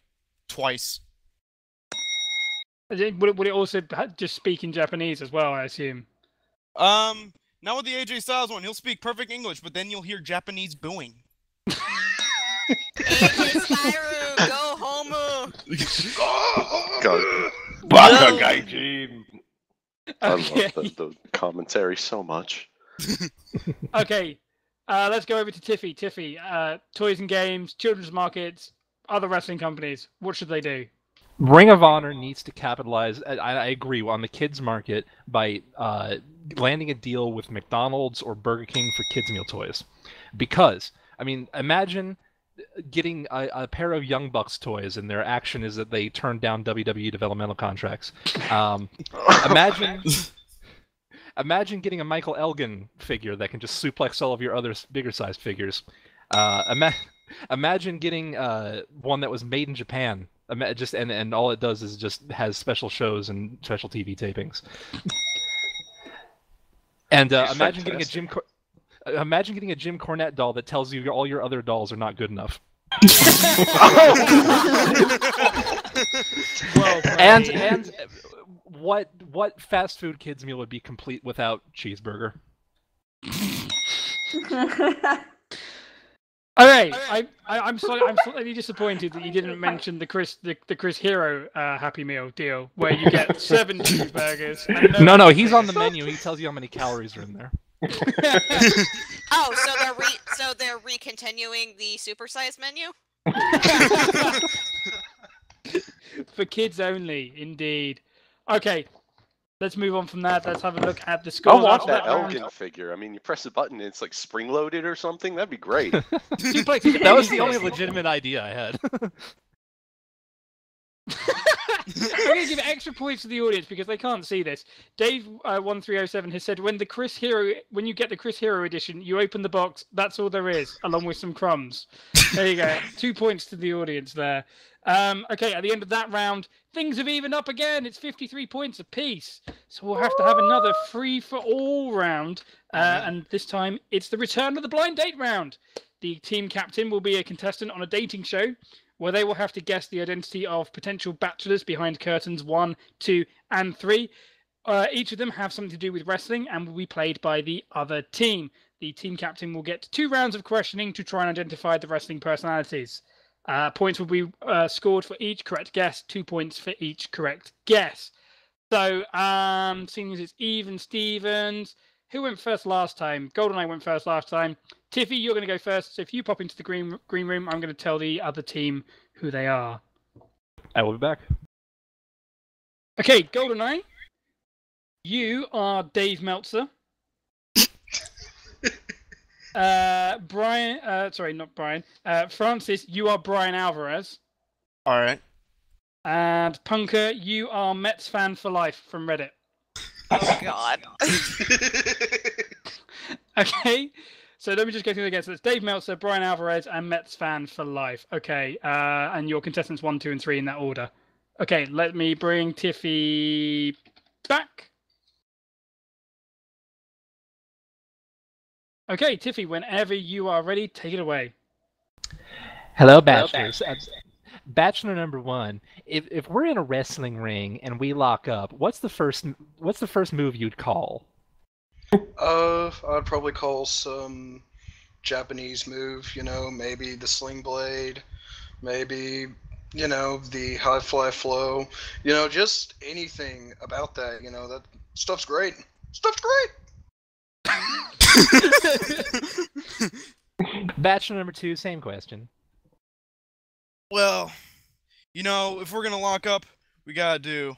H: twice.
B: Would it also just speak in Japanese as well, I assume?
H: Not with the AJ Styles one. He'll speak perfect English, but then you'll hear Japanese booing.
G: AJ Styles, go homo!
I: Go.
D: Baka Gaijin.
I: I
B: Okay.
I: love the commentary so much.
B: Okay, let's go over to Tiffy. Tiffy, toys and games, children's markets, other wrestling companies. What should they do?
C: Ring of Honor needs to capitalize, I agree, on the kids market by landing a deal with McDonald's or Burger King for kids meal toys. Because, I mean, imagine getting a pair of Young Bucks toys and their action is that they turn down WWE developmental contracts. Imagine getting a Michael Elgin figure that can just suplex all of your other bigger sized figures. Imagine getting one that was made in Japan. And all it does is just has special shows and special TV tapings. And imagine getting a Jim Cornette doll that tells you all your other dolls are not good enough.
B: Well,
C: and what fast food kids meal would be complete without cheeseburger?
B: Okay, I'm slightly disappointed that you didn't mention the Chris Hero Happy Meal deal where you get 7 cheeseburgers. And
C: No, he's on the menu. He tells you how many calories are in there.
G: Oh, so they're recontinuing the supersized menu?
B: For kids only, indeed. Okay, let's move on from that. Let's have a look at the
I: I
B: scores.
I: want
B: after
I: that
B: round.
I: Elgin figure. I mean, you press a button and it's like spring-loaded or something. That'd be great.
C: That was the only legitimate idea I had.
B: I'm going to give extra points to the audience because they can't see this. Dave1307 has said when you get the Chris Hero edition, you open the box. That's all there is, along with some crumbs. There you go. 2 points to the audience there. Okay, at the end of that round, things have evened up again. It's 53 points apiece. So we'll have to have another free-for-all round. And this time, it's the return of the blind date round. The team captain will be a contestant on a dating show where they will have to guess the identity of potential bachelors behind curtains 1, 2, and 3. Each of them have something to do with wrestling and will be played by the other team. The team captain will get 2 rounds of questioning to try and identify the wrestling personalities. Points will be scored for each correct guess, 2 points for each correct guess. So, seeing as it's even Stevens, who went first last time? Goldeneye went first last time. Tiffy, you're going to go first. So if you pop into the green room, I'm going to tell the other team who they are.
C: I will be back.
B: Okay, Goldeneye, you are Dave Meltzer. Francis, you are Brian Alvarez.
H: All right.
B: And Punker, you are Mets fan for life from Reddit.
G: Oh, God.
B: Okay, so let me just go through it again. So it's Dave Meltzer, Brian Alvarez, and Mets fan for life. Okay, and your contestants 1, 2, and 3 in that order. Okay, let me bring Tiffy back. Okay, Tiffy, whenever you are ready, take it away.
C: Hello, bachelors. Bachelor number 1. If we're in a wrestling ring and we lock up, what's the first move you'd call?
J: I'd probably call some Japanese move, maybe the sling blade, maybe, the high fly flow, just anything about that, that stuff's great. Stuff's great!
C: Bachelor number 2, same question.
H: Well, if we're gonna lock up, we gotta do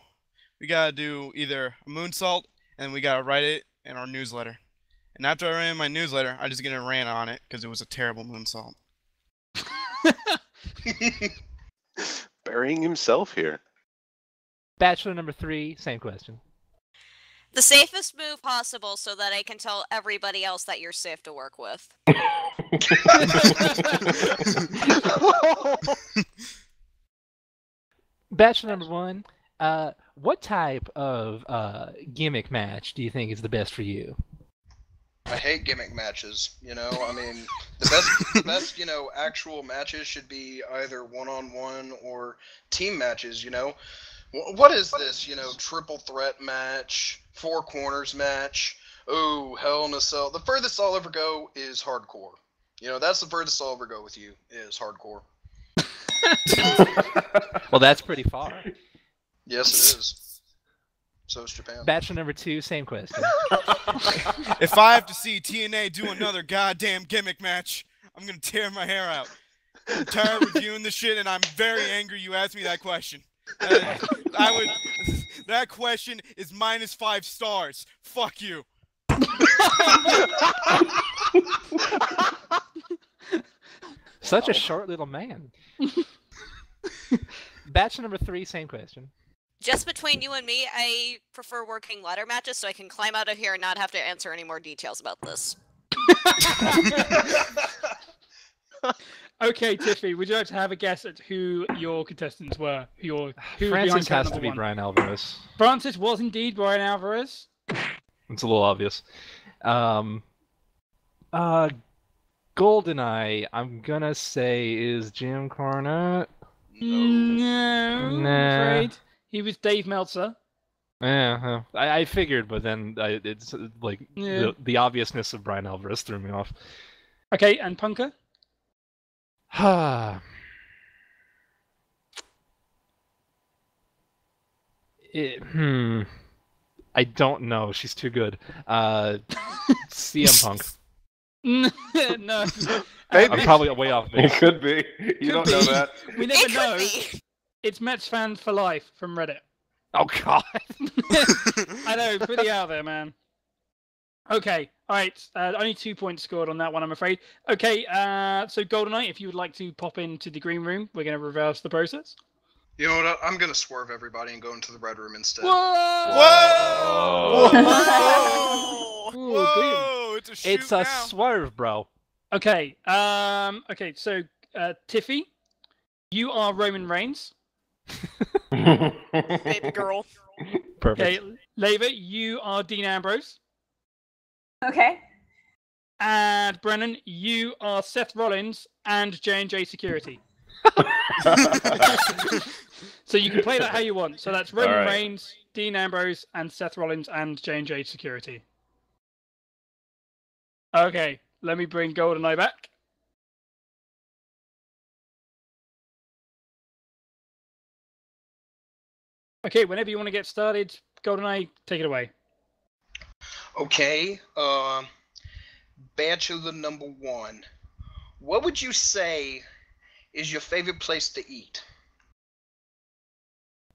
H: either a moonsault and we gotta write it in our newsletter. And after I ran my newsletter, I just get a rant on it because it was a terrible moonsault.
I: Burying himself here.
C: Bachelor number 3, same question.
G: The safest move possible so that I can tell everybody else that you're safe to work with.
C: Bachelor number 1, what type of gimmick match do you think is the best for you?
J: I hate gimmick matches, the best, actual matches should be either one-on-one or team matches, What is this, triple threat match, 4 corners match, oh, Hell in a Cell. The furthest I'll ever go is hardcore. That's the furthest I'll ever go with you, is hardcore.
C: Well, that's pretty far.
J: Yes, it is. So is Japan.
C: Bachelor number 2, same question.
H: If I have to see TNA do another goddamn gimmick match, I'm gonna tear my hair out. I'm tired of reviewing this shit, and I'm very angry you asked me that question. I would. That question is -5 stars. Fuck you.
C: Such a short little man. Batch number 3, same question.
G: Just between you and me, I prefer working ladder matches so I can climb out of here and not have to answer any more details about this.
B: Okay, Tiffy, would you like to have a guess at who your contestants were? Who
C: Francis
B: behind
C: has to be
B: one?
C: Brian Alvarez.
B: Francis was indeed Brian Alvarez.
C: It's a little obvious. Goldeneye, I'm gonna say is Jim Cornette.
B: No, I'm
C: Nah.
B: afraid. He was Dave Meltzer.
C: Yeah, I figured, but then it's like
B: Yeah.
C: the obviousness of Brian Alvarez threw me off.
B: Okay, and Punker?
C: I don't know. She's too good. CM Punk.
B: No.
C: I'm probably way off
D: It
C: base.
D: could be. You don't know that.
B: We never
G: It
B: know.
G: could be.
B: It's Mets fan for life from Reddit.
C: Oh God.
B: I know, pretty out there, man. Okay, all right. Only 2 points scored on that one, I'm afraid. Okay, so Goldeneye, if you would like to pop into the green room, we're going to reverse the process.
J: You know what? I'm gonna swerve everybody and go into the red room instead.
H: Whoa!
G: Whoa!
H: Whoa! It's a shoot
C: It's a
H: now.
C: swerve, bro.
B: Okay, so Tiffy, you are Roman Reigns.
G: Baby girl.
C: Perfect.
B: Okay, Leva, you are Dean Ambrose.
E: Okay.
B: And Brennan, you are Seth Rollins and J&J Security. So you can play that how you want. So that's Roman
D: All right.
B: Reigns, Dean Ambrose, and Seth Rollins and J&J Security. Okay, let me bring Goldeneye back. Okay, whenever you want to get started, Goldeneye, take it away.
J: Okay, Bachelor number 1. What would you say is your favorite place to eat?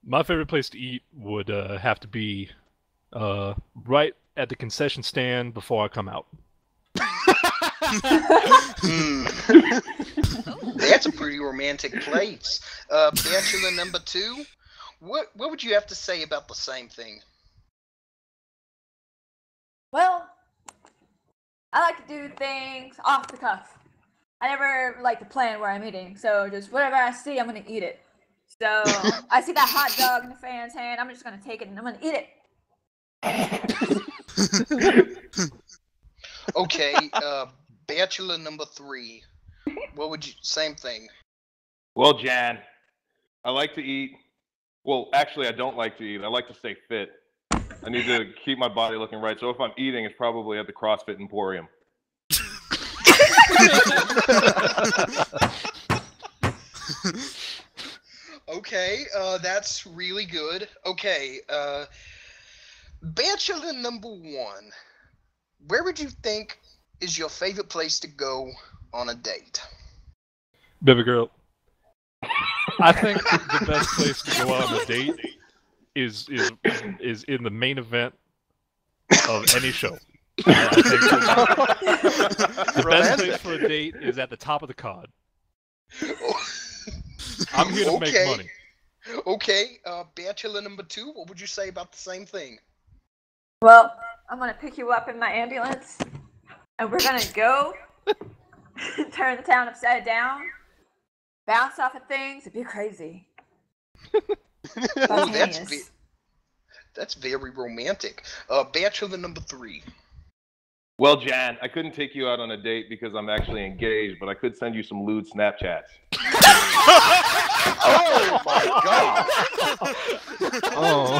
C: My favorite place to eat would have to be right at the concession stand before I come out.
J: That's a pretty romantic place. Bachelor number 2. What would you have to say about the same thing?
E: Well, I like to do things off the cuff. I never like to plan where I'm eating, so just whatever I see, I'm gonna eat it. So I see that hot dog in the fan's hand, I'm just gonna take it and I'm gonna eat it.
J: Okay, Bachelor number 3. What would you? Same thing.
D: Well, Jan, I like to eat. Well, actually, I don't like to eat. I like to stay fit. I need to keep my body looking right. So if I'm eating, it's probably at the CrossFit Emporium.
J: Okay, that's really good. Okay, Bachelor number 1. Where would you think is your favorite place to go on a date?
C: Baby girl, I think the best place to go on a date is in the main event of any show. I think the best place for a date is at the top of the card. I'm here to make money.
J: Okay, Bachelor number 2. What would you say about the same thing?
E: Well, I'm gonna pick you up in my ambulance, and we're gonna go turn the town upside down, bounce off of things, and be crazy.
J: Oh,
E: Spontaneous.
J: that's very romantic. Bachelor number 3.
D: Well, Jan, I couldn't take you out on a date because I'm actually engaged, but I could send you some lewd Snapchats.
I: Oh my god!
C: Oh.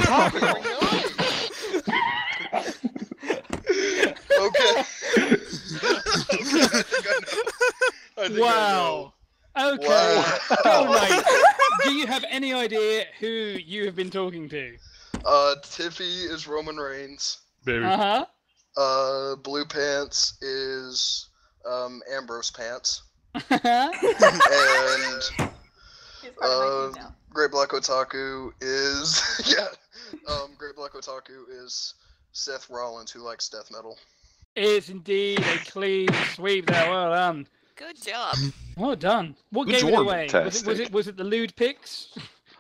J: Okay.
B: Wow. Okay.
J: Wow.
B: Goldeneye, do you have any idea who you have been talking to?
J: Tiffy is Roman Reigns.
C: Baby.
B: Uh-huh.
J: Blue Pants is Ambrose Pants.
B: Uh-huh.
J: And
E: He's part of my team now.
J: Great Black Otaku is Great Black Otaku is Seth Rollins, who likes death metal.
B: Is indeed a clean sweep there. Well done.
G: Good job.
B: Well done. What
I: Good
B: gave it
I: job.
B: away? Was it the lewd pics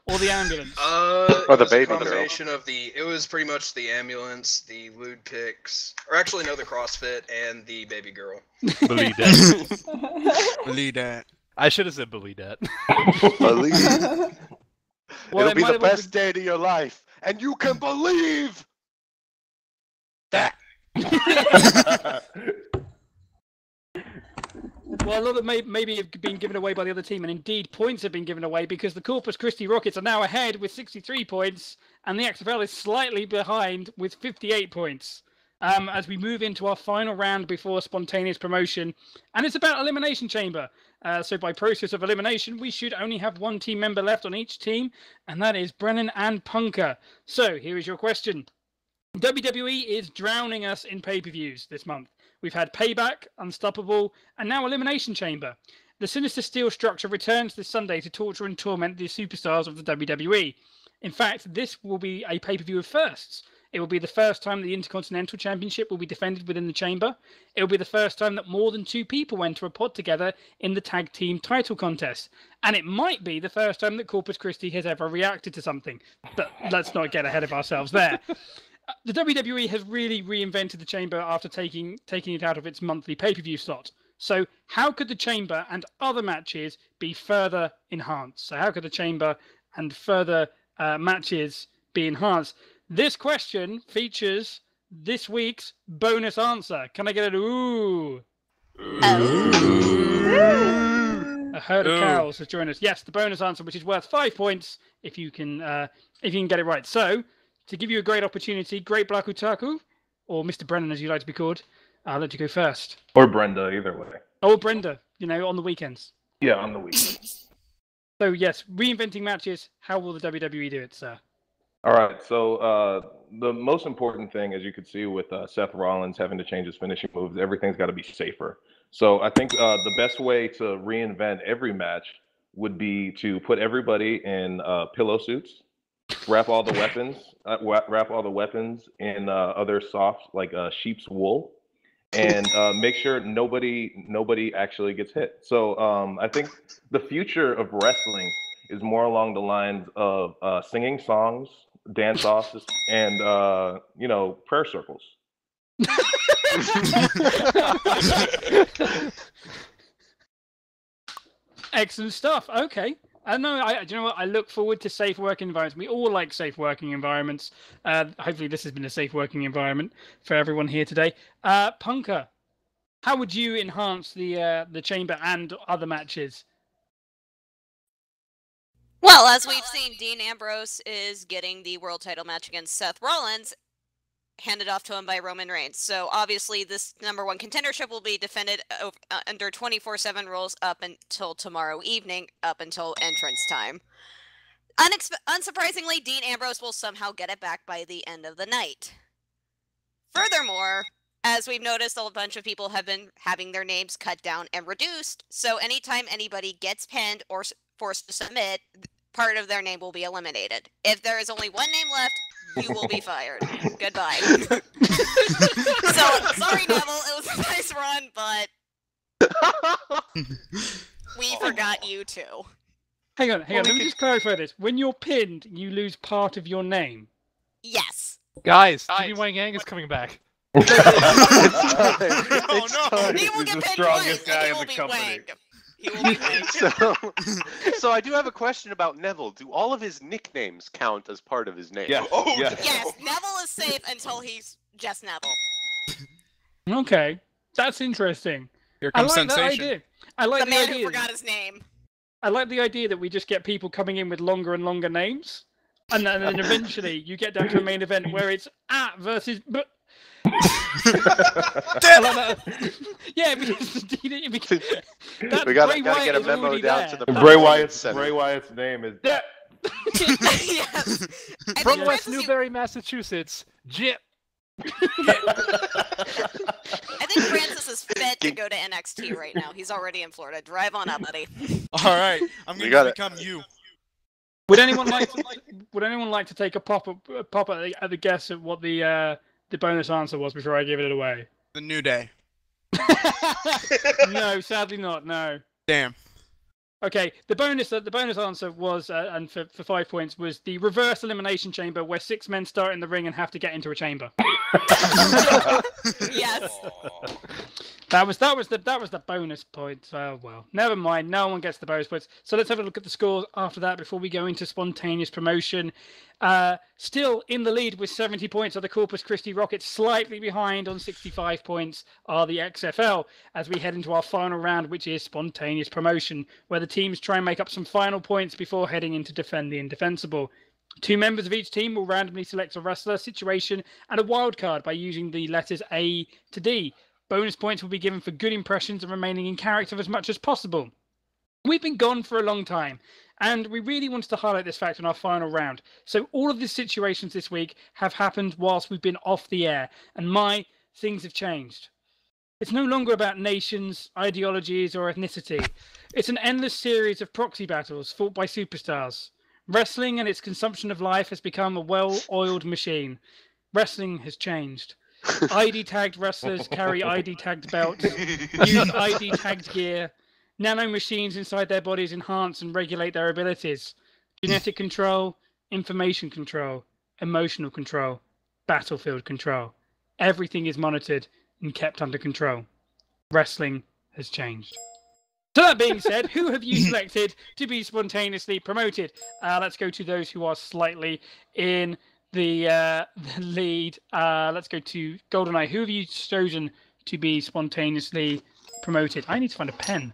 B: or the ambulance?
I: Or the
J: It was
I: baby
J: a
I: girl.
J: combination of it was pretty much the ambulance, the lewd pics, or actually no, the CrossFit and the baby girl.
C: Believe that.
H: Believe that.
C: I should have said believe that.
I: Believe.
B: Well,
I: It'll
B: it
I: be
B: might
I: the
B: have
I: best day of your life, and you can believe that.
B: Well, a lot of maybe have been given away by the other team, and indeed points have been given away because the Corpus Christi Rockets are now ahead with 63 points, and the XFL is slightly behind with 58 points. As we move into our final round before spontaneous promotion, and it's about Elimination Chamber. So by process of elimination, we should only have one team member left on each team, and that is Brennan and Punker. So here is your question. WWE is drowning us in pay-per-views this month. We've had Payback, Unstoppable, and now Elimination Chamber. The Sinister Steel structure returns this Sunday to torture and torment the superstars of the WWE. In fact, this will be a pay-per-view of firsts. It will be the first time the Intercontinental Championship will be defended within the chamber. It will be the first time that more than two people enter a pod together in the tag team title contest. And it might be the first time that Corpus Christi has ever reacted to something. But let's not get ahead of ourselves there. The WWE has really reinvented the chamber after taking it out of its monthly pay-per-view slot. So how could the chamber and other matches be further enhanced? So how could the chamber and further matches be enhanced? This question features this week's bonus answer. Can I get an ooh? A herd of cows has joined us. Yes, the bonus answer, which is worth 5 points if you can get it right. So, to give you a great opportunity, Great Black Otaku, or Mr. Brennan as you like to be called, I'll let you go first.
D: Or Brenda, either way.
B: Or Brenda, on the weekends.
D: Yeah, on the weekends.
B: So yes, reinventing matches. How will the WWE do it, sir?
D: All right, so the most important thing, as you could see with Seth Rollins having to change his finishing moves, everything's got to be safer. So I think the best way to reinvent every match would be to put everybody in pillow suits, wrap all the weapons in other soft, like sheep's wool, and make sure nobody actually gets hit. So I think the future of wrestling is more along the lines of singing songs, dance-offs, and prayer circles.
B: Excellent stuff. Okay. I know. Do you know what? I look forward to safe working environments. We all like safe working environments. Hopefully, this has been a safe working environment for everyone here today. Punker, how would you enhance the chamber and other matches?
G: Well, as we've seen, Dean Ambrose is getting the world title match against Seth Rollins, handed off to him by Roman Reigns. So obviously this #1 contendership will be defended under 24/7 rules up until tomorrow evening, up until entrance time. Unsurprisingly, Dean Ambrose will somehow get it back by the end of the night. Furthermore, as we've noticed, a bunch of people have been having their names cut down and reduced. So anytime anybody gets pinned or forced to submit, part of their name will be eliminated. If there is only one name left, you will be fired. Goodbye. So, sorry, Neville. It was a nice run, but we forgot you too.
B: Hang on. Let me just clarify this. When you're pinned, you lose part of your name.
G: Yes.
C: Guys, Jimmy Wang Yang is coming back.
G: Oh no!
D: He will get
I: the
G: pinned
I: strongest
G: twice,
I: guy
G: and he
I: in
G: will
I: the
G: be
I: company.
G: wanged. He will be wanged.
I: So I do have a question about Neville. Do all of his nicknames count as part of his name?
D: Yeah.
J: Oh,
D: yeah.
G: Yes, Neville is safe until he's just Neville.
B: Okay, that's interesting.
H: Here
B: I
H: comes
B: like that
H: sensation.
B: idea. I like
G: The
B: the
G: man who
B: idea.
G: forgot his name.
B: I like the idea that we just get people coming in with longer and longer names, and then eventually you get down to a main event where it's versus. I like that. Yeah, because
I: We gotta get a memo down to the
D: Bray Wyatt's name is
G: Yes. I
C: From
G: think
C: West
G: Francis,
C: Newbury, Massachusetts, Jip.
G: I think Francis is fit to go to NXT right now. He's already in Florida. Drive on up, buddy.
H: All right, I'm
I: We
H: gonna
I: got it.
H: become you.
B: Would anyone like to take a pop at the guess at what the bonus answer was before I give it away?
H: The New Day.
B: No, sadly not. No.
H: Damn.
B: Okay, the bonus answer was, and for 5 points, was the reverse elimination chamber, where 6 men start in the ring and have to get into a chamber.
G: Yes.
B: That was the bonus point. Oh well, never mind. No one gets the bonus points. So let's have a look at the scores after that before we go into spontaneous promotion. Still in the lead with 70 points are the Corpus Christi Rockets. Slightly behind on 65 points are the XFL as we head into our final round, which is spontaneous promotion, where the teams try and make up some final points before heading into defend the indefensible. 2 members of each team will randomly select a wrestler, situation, and a wild card by using the letters A to D. Bonus points will be given for good impressions and remaining in character as much as possible. We've been gone for a long time, and we really wanted to highlight this fact in our final round. So all of the situations this week have happened whilst we've been off the air, and things have changed. It's no longer about nations, ideologies, or ethnicity. It's an endless series of proxy battles fought by superstars. Wrestling and its consumption of life has become a well-oiled machine. Wrestling has changed. ID-tagged wrestlers carry ID-tagged belts, use ID-tagged gear. Nano machines inside their bodies enhance and regulate their abilities. Genetic control, information control, emotional control, battlefield control. Everything is monitored and kept under control. Wrestling has changed. So that being said, who have you selected to be spontaneously promoted? Let's go to those who are slightly in the lead. Let's go to Goldeneye. Who have you chosen to be spontaneously promoted? I need to find a pen.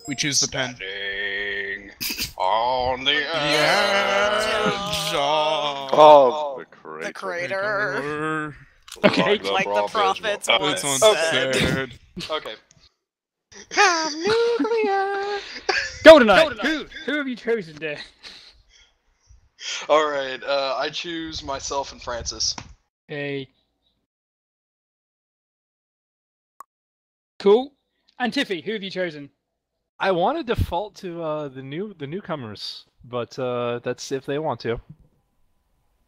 H: We choose the pen.
J: Standing on the
H: edge
I: Oh,
G: The crater.
B: Okay.
G: Like the prophets once
H: This one's
G: said.
H: sad.
J: Okay.
B: Goldeneye. Who have you chosen there?
J: All right. I choose myself and Francis.
B: Okay. Cool. And Tiffy, who have you chosen?
C: I want to default to the newcomers, but that's if they want to.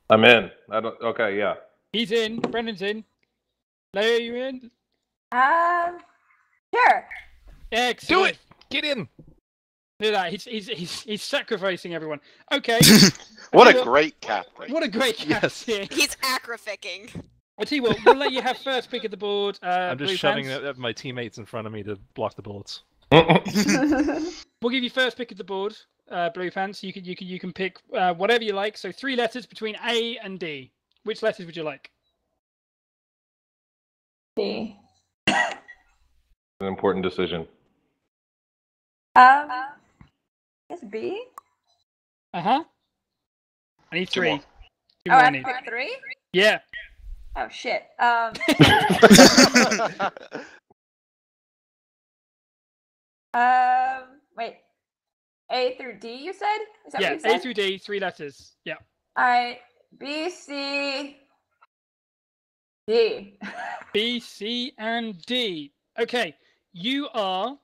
D: I'm in. Okay, yeah.
B: He's in. Brennan's in. Leia, are you in?
E: Sure.
B: Excellent.
C: Do it. Get in.
B: Look at that. He's sacrificing everyone. Okay.
I: What a great captain.
B: What a great captain.
G: He's acrificking.
B: I'll tell you what, we'll let you have first pick of the board.
C: I'm just
B: Blue
C: shoving
B: Pants.
C: my teammates in front of me to block the bullets.
B: We'll give you first pick of the board, Blue Pants. You can pick whatever you like. So 3 letters between A and D. Which letters would you like?
E: D.
D: An important decision.
E: Is B?
B: I need 3.
J: more.
B: 2
E: Oh,
B: more
E: I
B: I
E: have
B: need.
E: to pick 3?
B: Yeah.
E: Oh shit. Wait. A through D, you said? Is that
B: Yeah,
E: what you said?
B: A through D, 3 letters. Yeah.
E: Alright. B, C, D.
B: B, C, and D. Okay, you are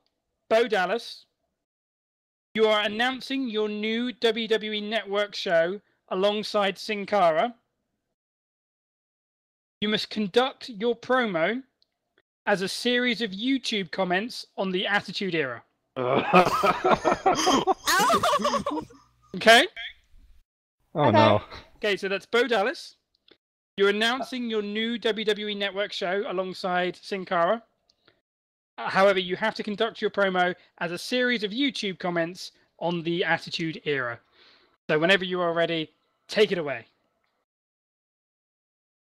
B: Bo Dallas. You are announcing your new WWE Network show alongside Sin Cara. You must conduct your promo as a series of YouTube comments on the Attitude Era. Okay?
C: Oh no.
B: Okay, so that's Bo Dallas. You're announcing your new WWE Network show alongside Sin Cara. However, you have to conduct your promo as a series of YouTube comments on the Attitude Era. So whenever you are ready, take it away.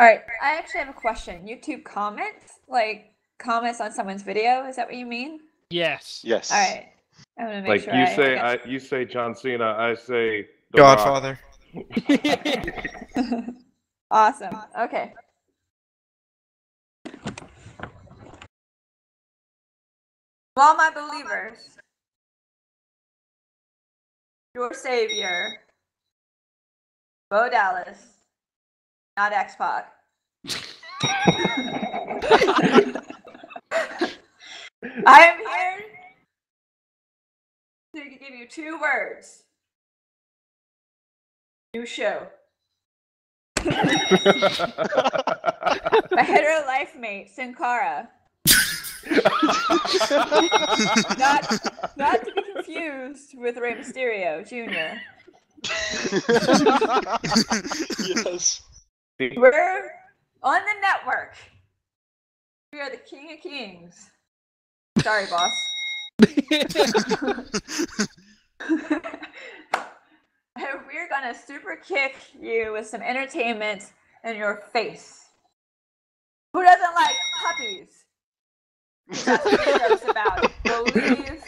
E: Alright, I actually have a question. YouTube comments? Like, comments on someone's video? Is that what you mean?
B: Yes.
I: Yes.
E: Alright. I want to make
D: Like
E: sure
D: you say John Cena, I say The Rock.
H: Godfather.
E: Awesome. Okay. To all my believers, your savior, Bo Dallas, not X-Pac. I am here give you 2 words. New show. My hetero life mate, Sin Cara. not to be confused with Rey Mysterio Jr.
J: Yes.
E: We're on the network. We are the king of kings. Sorry, boss. And we're gonna super kick you with some entertainment in your face. Who doesn't like puppies? That's what the show's about. Believe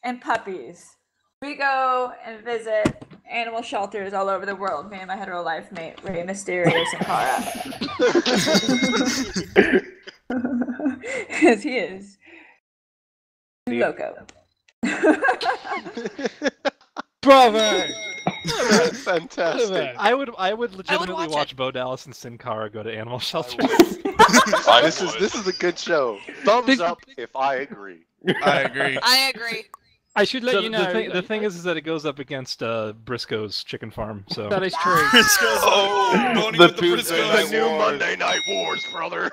E: in puppies. We go and visit animal shelters all over the world. Me and my hetero life mate, Rey Mysterio Sankara. Because he is too loco.
B: Bravo!
I: Fantastic.
C: I would legitimately
G: watch
C: watch Bo Dallas and Sin Cara go to animal shelters.
I: This is a good show. Thumbs up if I agree.
H: I agree.
G: I agree.
B: I should let
C: So
B: you know.
C: the thing is that it goes up against Briscoe's chicken farm. So
B: That is true.
H: Voting
D: The
H: with the
D: Tuesday
H: Briscoes.
D: night
I: The new
D: Wars.
I: Monday Night Wars, brother.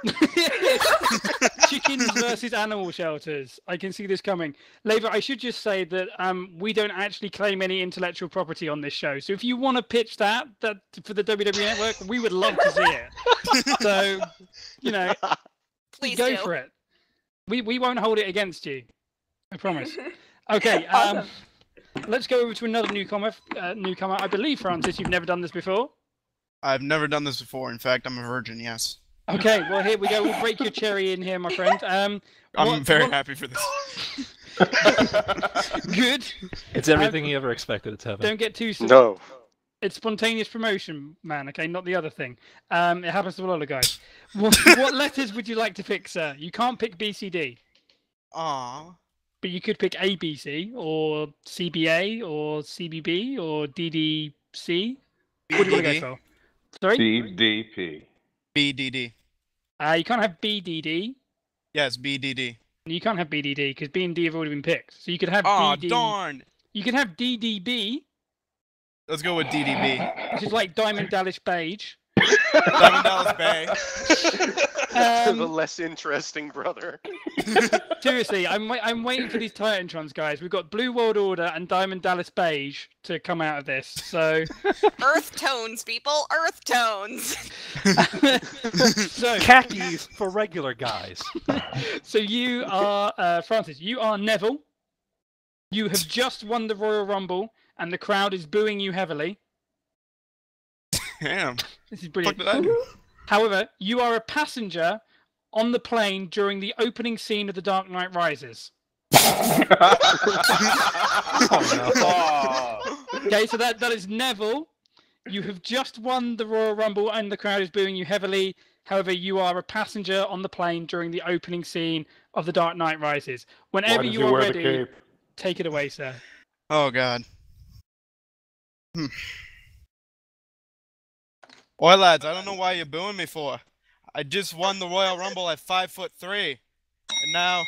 B: Chickens versus animal shelters. I can see this coming. Leva, I should just say that we don't actually claim any intellectual property on this show. So if you want to pitch that for the WWE Network, we would love to see it. So, you know,
G: Please
B: go
G: do.
B: for it. We won't hold it against you. I promise. Okay,
E: Awesome.
B: let's go over to another newcomer. I believe, Francis, you've never done this before.
H: I've never done this before. In fact, I'm a virgin, yes.
B: Okay, well, here we go. We'll break your cherry in here, my friend.
H: I'm very happy for this.
B: Good.
C: it's everything he ever expected it to have.
B: Don't get too...
I: No.
B: It's spontaneous promotion, man, okay? Not the other thing. It happens to a lot of guys. What letters would you like to pick, sir? You can't pick BCD.
H: Aww.
B: But you could pick ABC, or CBA, or CBB, or DDC. What do you want to go for? Sorry?
D: DDP.
H: BDD.
B: You can't have BDD.
H: Yes, BDD.
B: You can't have BDD, because B and D have already been picked. So you could have
H: Aw,
B: DD.
H: darn.
B: You can have DDB,
H: Let's go with DDB.
B: which is like Diamond Dallas Beige.
H: Diamond Dallas Bay.
I: The less interesting brother.
B: Seriously, I'm waiting for these Titantrons, guys. We've got Blu World Order and Diamond Dallas Beige to come out of this. So,
G: Earth tones, people. Earth tones.
B: so
C: Khakis for regular guys.
B: So you are Francis. You are Neville. You have just won the Royal Rumble, and the crowd is booing you heavily.
H: Damn.
B: This is
H: What
B: brilliant.
H: did I do?
B: However, you are a passenger on the plane during the opening scene of The Dark Knight Rises. Okay, so that is Neville. You have just won the Royal Rumble, and the crowd is booing you heavily. However, you are a passenger on the plane during the opening scene of The Dark Knight Rises. Whenever
D: Why did
B: you are
D: wear the
B: ready,
D: cape?
B: take it away, sir.
H: Oh, God. Oi, lads, I don't know why you're booing me for. I just won the Royal Rumble at 5'3", and now,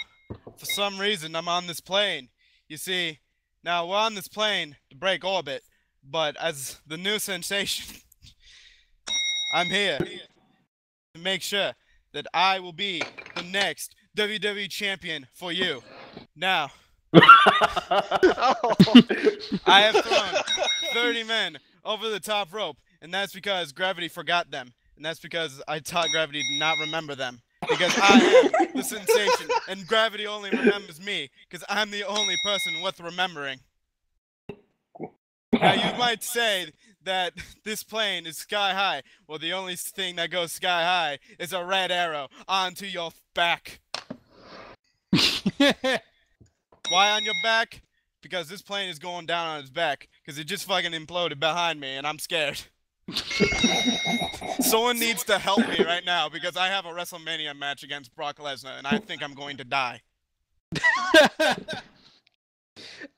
H: for some reason, I'm on this plane. You see, now we're on this plane to break orbit, but as the new sensation, I'm here to make sure that I will be the next WWE champion for you. Now, I have thrown 30 men over the top rope, and that's because gravity forgot them. And that's because I taught gravity to not remember them. Because I am the sensation, and gravity only remembers me, because I'm the only person worth remembering. Now, you might say that this plane is sky high. Well, the only thing that goes sky high is a red arrow onto your back. Why on your back? Because this plane is going down on its back, because it just fucking imploded behind me, and I'm scared. Someone needs to help me right now, because I have a WrestleMania match against Brock Lesnar, and I think I'm going to die.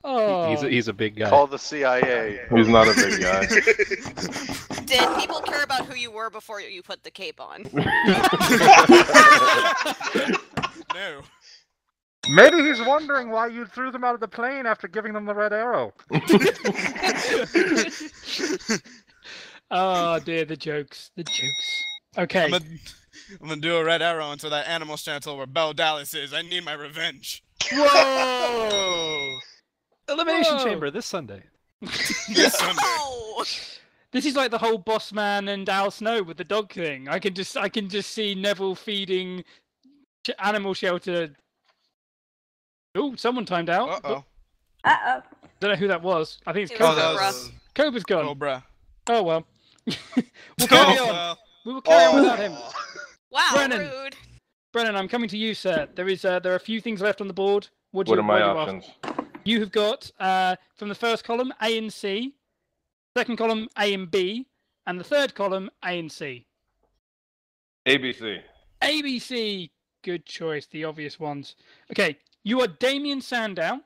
B: Oh,
C: He's a big guy.
I: Call the CIA.
D: He's not a big guy.
G: Did people care about who you were before you put the cape on?
H: No.
C: Maybe he's wondering why you threw them out of the plane after giving them the red arrow.
B: Oh dear, the jokes. Okay.
H: I'm gonna do a red arrow into that animal chancellor where Belle Dallas is. I need my revenge.
B: Whoa!
C: Elimination
B: Whoa.
C: Chamber this Sunday.
H: This Sunday.
G: Oh!
B: This is like the whole Boss Man and Al Snow with the dog thing. I can just see Neville feeding animal shelter. Oh, someone timed out.
H: Uh-oh.
E: Uh-oh.
B: Don't know who that was. I think it's
G: It was
B: Cobra.
H: that
G: Cobra.
H: was
B: Cobra's gone.
H: Cobra.
B: Oh well. We'll carry on.
H: well.
B: We will carry on without him.
G: Wow,
B: Brennan.
G: rude.
B: Brennan, I'm coming to you, sir. There are a few things left on the board.
D: What are my
B: do you
D: options?
B: ask? You have got from the first column A and C, second column A and B, and the third column A and C.
D: ABC.
B: ABC, good choice. The obvious ones. Okay, you are Damien Sandow.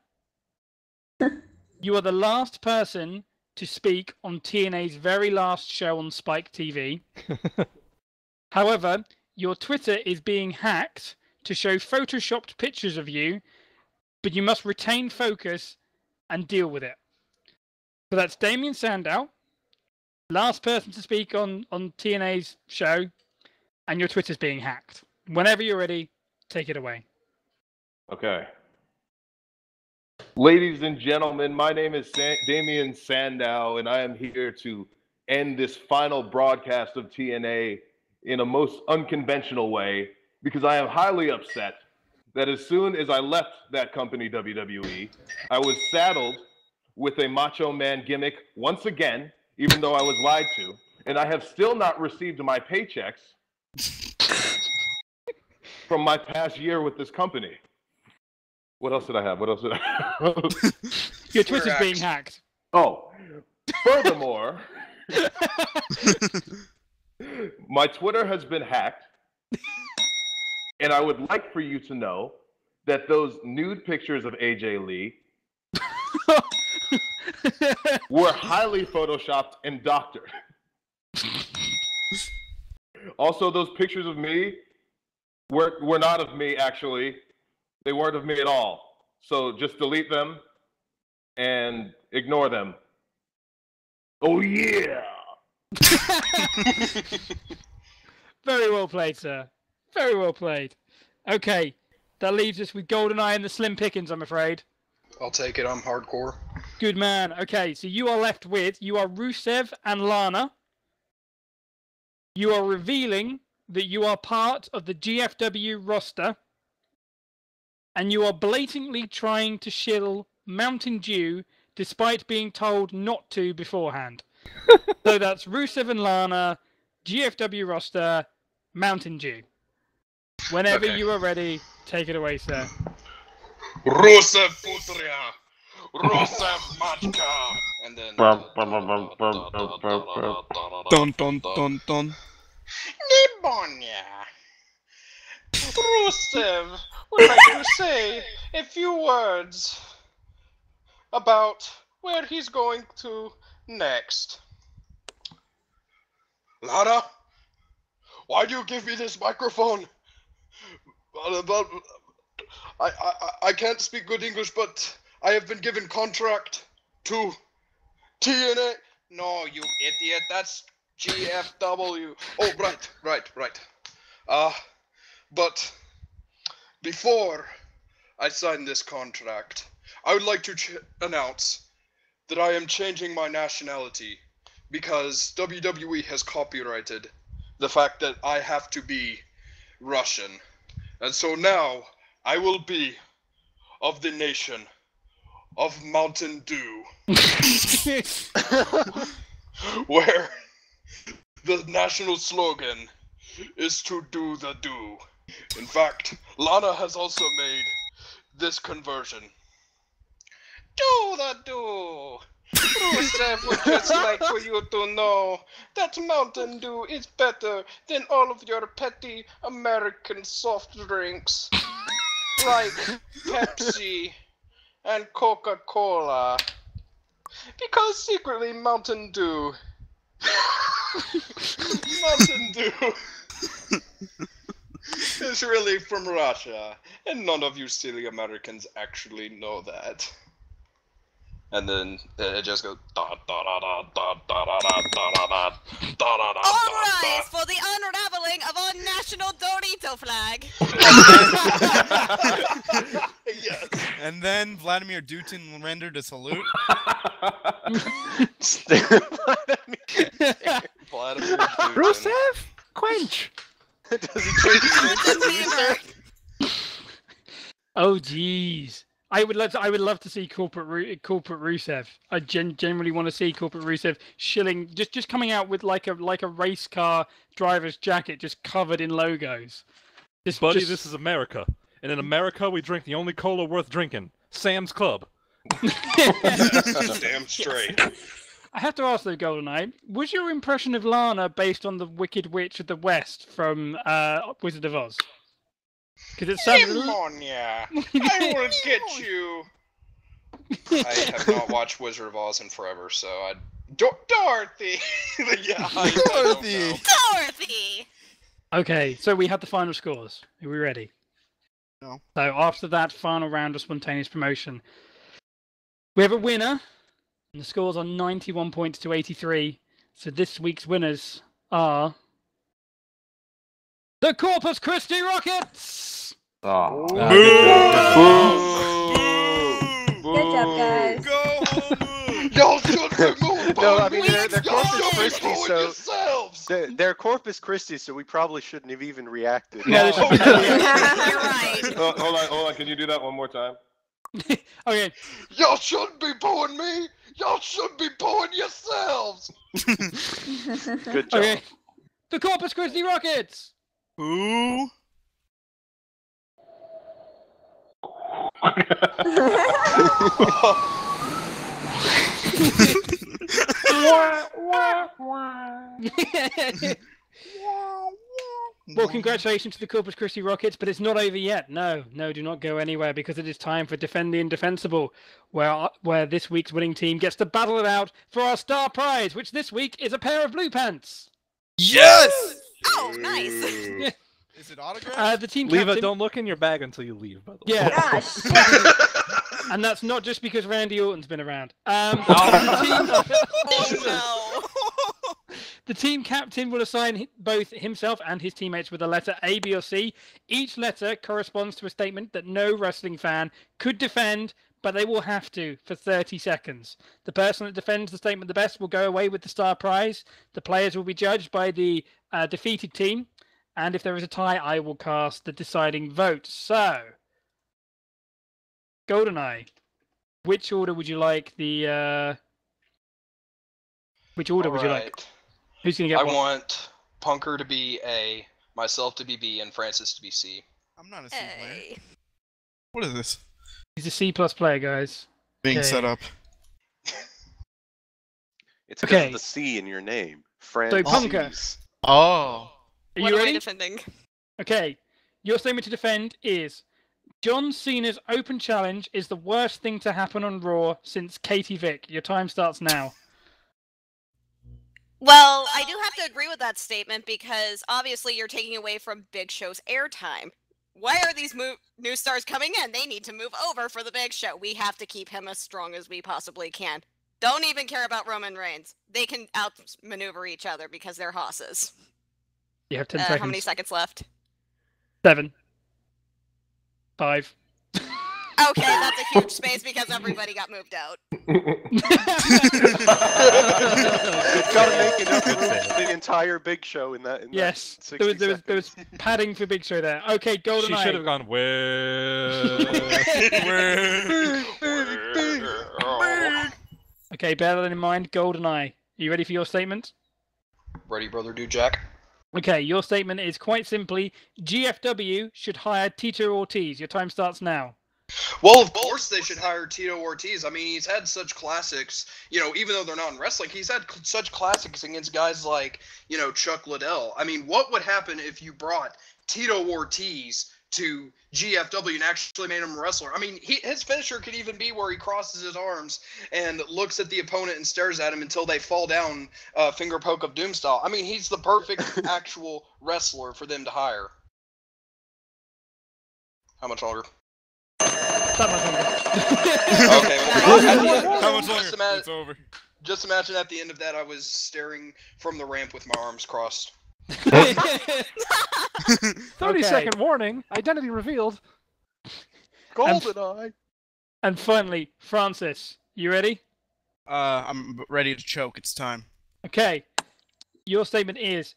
B: You are the last person to speak on TNA's very last show on Spike TV. However, your Twitter is being hacked to show photoshopped pictures of you, but you must retain focus and deal with it. So that's Damien Sandow, last person to speak on TNA's show, and your Twitter's being hacked. Whenever you're ready, take it away.
D: Okay. Ladies and gentlemen, my name is Damien Sandow, and I am here to end this final broadcast of TNA in a most unconventional way, because I am highly upset that as soon as I left that company, WWE, I was saddled with a Macho Man gimmick once again, even though I was lied to, and I have still not received my paychecks from my past year with this company. What else did I have?
B: Your Twitter's being hacked.
D: Oh, furthermore, my Twitter has been hacked, and I would like for you to know that those nude pictures of AJ Lee were highly photoshopped and doctored. Also, those pictures of me were not of me, actually. They weren't of me at all. So just delete them and ignore them. Oh, yeah!
B: Very well played, sir. Very well played. Okay, that leaves us with Goldeneye and the Slim Pickens, I'm afraid.
J: I'll take it. I'm hardcore.
B: Good man. Okay, so you are left with, you are Rusev and Lana. You are revealing that you are part of the GFW roster. And you are blatantly trying to shill Mountain Dew despite being told not to beforehand. So that's Rusev and Lana, GFW roster, Mountain Dew. Whenever
J: Okay.
B: you are ready, take it away, sir.
J: Rusev Putria! Rusev Machka! And then...
H: Dun dun dun dun.
J: Nibonya! Rusev would like to say a few words about where he's going to next. Lana, why do you give me this microphone? I can't speak good English, but I have been given contract to TNA. No, you idiot, that's GFW. Oh, right. But before I sign this contract, I would like to announce that I am changing my nationality because WWE has copyrighted the fact that I have to be Russian. And so now I will be of the nation of Mountain Dew, where the national slogan is to do the do. In fact, Lana has also made this conversion. Do the do! Rusev would just like for you to know that Mountain Dew is better than all of your petty American soft drinks, like Pepsi and Coca-Cola. Because secretly Mountain Dew
F: is really from Russia, and none of you silly Americans actually know that. And then it just goes da da da da da da da da da da da da.
G: All rise for the unraveling of our national Dorito flag.
F: Yes.
H: And then Vladimir Putin rendered a salute.
F: Vladimir Putin.
C: Rusev, quench.
I: Does he change his
B: Oh jeez. I would love to see corporate Rusev. I genuinely want to see corporate Rusev shilling, just coming out with like a race car driver's jacket, just covered in logos.
C: Buddy, this is America, and in America we drink the only cola worth drinking, Sam's Club.
F: Damn straight.
B: I have to ask though, Goldeneye, was your impression of Lana based on the Wicked Witch of the West from Wizard of Oz? Because it sounded.
F: Pneumonia. I will get you. I have not watched Wizard of Oz in forever, so I. Dorothy. Yeah.
H: Dorothy.
G: Dorothy.
B: Okay, so we have the final scores. Are we ready?
H: No.
B: So after that final round of spontaneous promotion, we have a winner, and the scores are 91 points to 83. So this week's winners are the Corpus Christi Rockets.
D: Oh.
E: Good job, guys.
F: Go home. Y'all should remove.
I: No, I mean they're
F: Y'all
I: Corpus
F: should
I: Christi,
F: be
I: so
F: yourselves.
I: they're Corpus Christi, so we probably shouldn't have even reacted.
B: Yeah,
G: You're right.
D: Hold on. Can you do that one more time?
B: Okay.
F: Y'all shouldn't be booing me. Y'all should be booing yourselves.
I: Good job.
B: Okay. The Corpus Christi Rockets.
H: Who?
B: Well, congratulations to the Corpus Christi Rockets, but it's not over yet. No, do not go anywhere, because it is time for Defend the Indefensible, where this week's winning team gets to battle it out for our star prize, which this week is a pair of blue pants.
H: Yes!
G: Oh, nice.
H: Is it autographed?
B: The team
C: Leva,
B: captain...
C: don't look in your bag until you leave, by the way.
B: Yeah.
E: Ah, shit.
B: And that's not just because Randy Orton's been around. The team captain will assign both himself and his teammates with a letter A, B, or C. Each letter corresponds to a statement that no wrestling fan could defend, but they will have to for 30 seconds. The person that defends the statement the best will go away with the star prize. The players will be judged by the defeated team. And if there is a tie, I will cast the deciding vote. So, Goldeneye, which order would you like the... Which order would you like? Who's going to get
F: I
B: what?
F: want Punker to be A, myself to be B, and Francis to be C.
H: I'm not a C player.
G: Hey.
H: What is this?
B: He's a C+ player, guys.
H: Being
B: Okay.
H: set up.
I: It's because
B: Okay.
I: of the C in your name.
B: So, Punker,
I: Francis.
H: Oh.
B: are
G: What
B: you
G: am I
B: ready?
G: defending?
B: Okay. Your statement to defend is... John Cena's open challenge is the worst thing to happen on Raw since Katie Vick. Your time starts now.
G: Well, I do have to agree with that statement because obviously you're taking away from Big Show's airtime. Why are these new stars coming in? They need to move over for the Big Show. We have to keep him as strong as we possibly can. Don't even care about Roman Reigns. They can outmaneuver each other because they're hosses.
B: You have 10 seconds.
G: How many seconds left?
B: 7. 5.
G: Okay, that's a huge space because everybody got moved out.
I: Gotta make enough room for the entire Big Show in that.
B: Yes,
I: that 60
B: there was padding for Big Show there. Okay,
C: She
B: Goldeneye.
C: should have gone,
B: Okay, bear that in mind. Goldeneye, are you ready for your statement?
F: Ready, brother, do Jack?
B: Okay, your statement is quite simply, GFW should hire Tito Ortiz. Your time starts now.
F: Well, of course they should hire Tito Ortiz. I mean, he's had such classics, even though they're not in wrestling, he's had such classics against guys like, Chuck Liddell. I mean, what would happen if you brought Tito Ortiz to GFW and actually made him a wrestler? I mean, his finisher could even be where he crosses his arms and looks at the opponent and stares at him until they fall down, finger poke of doom style. I mean, he's the perfect actual wrestler for them to hire.
J: How much longer?
B: That much longer.
J: Okay. Well,
H: How much
J: just
H: longer? It's over.
J: Just imagine at the end of that, I was staring from the ramp with my arms crossed.
C: 30-second warning. Identity revealed.
I: Goldeneye.
B: And finally, Francis, you ready?
H: I'm ready to choke. It's time.
B: Okay. Your statement is,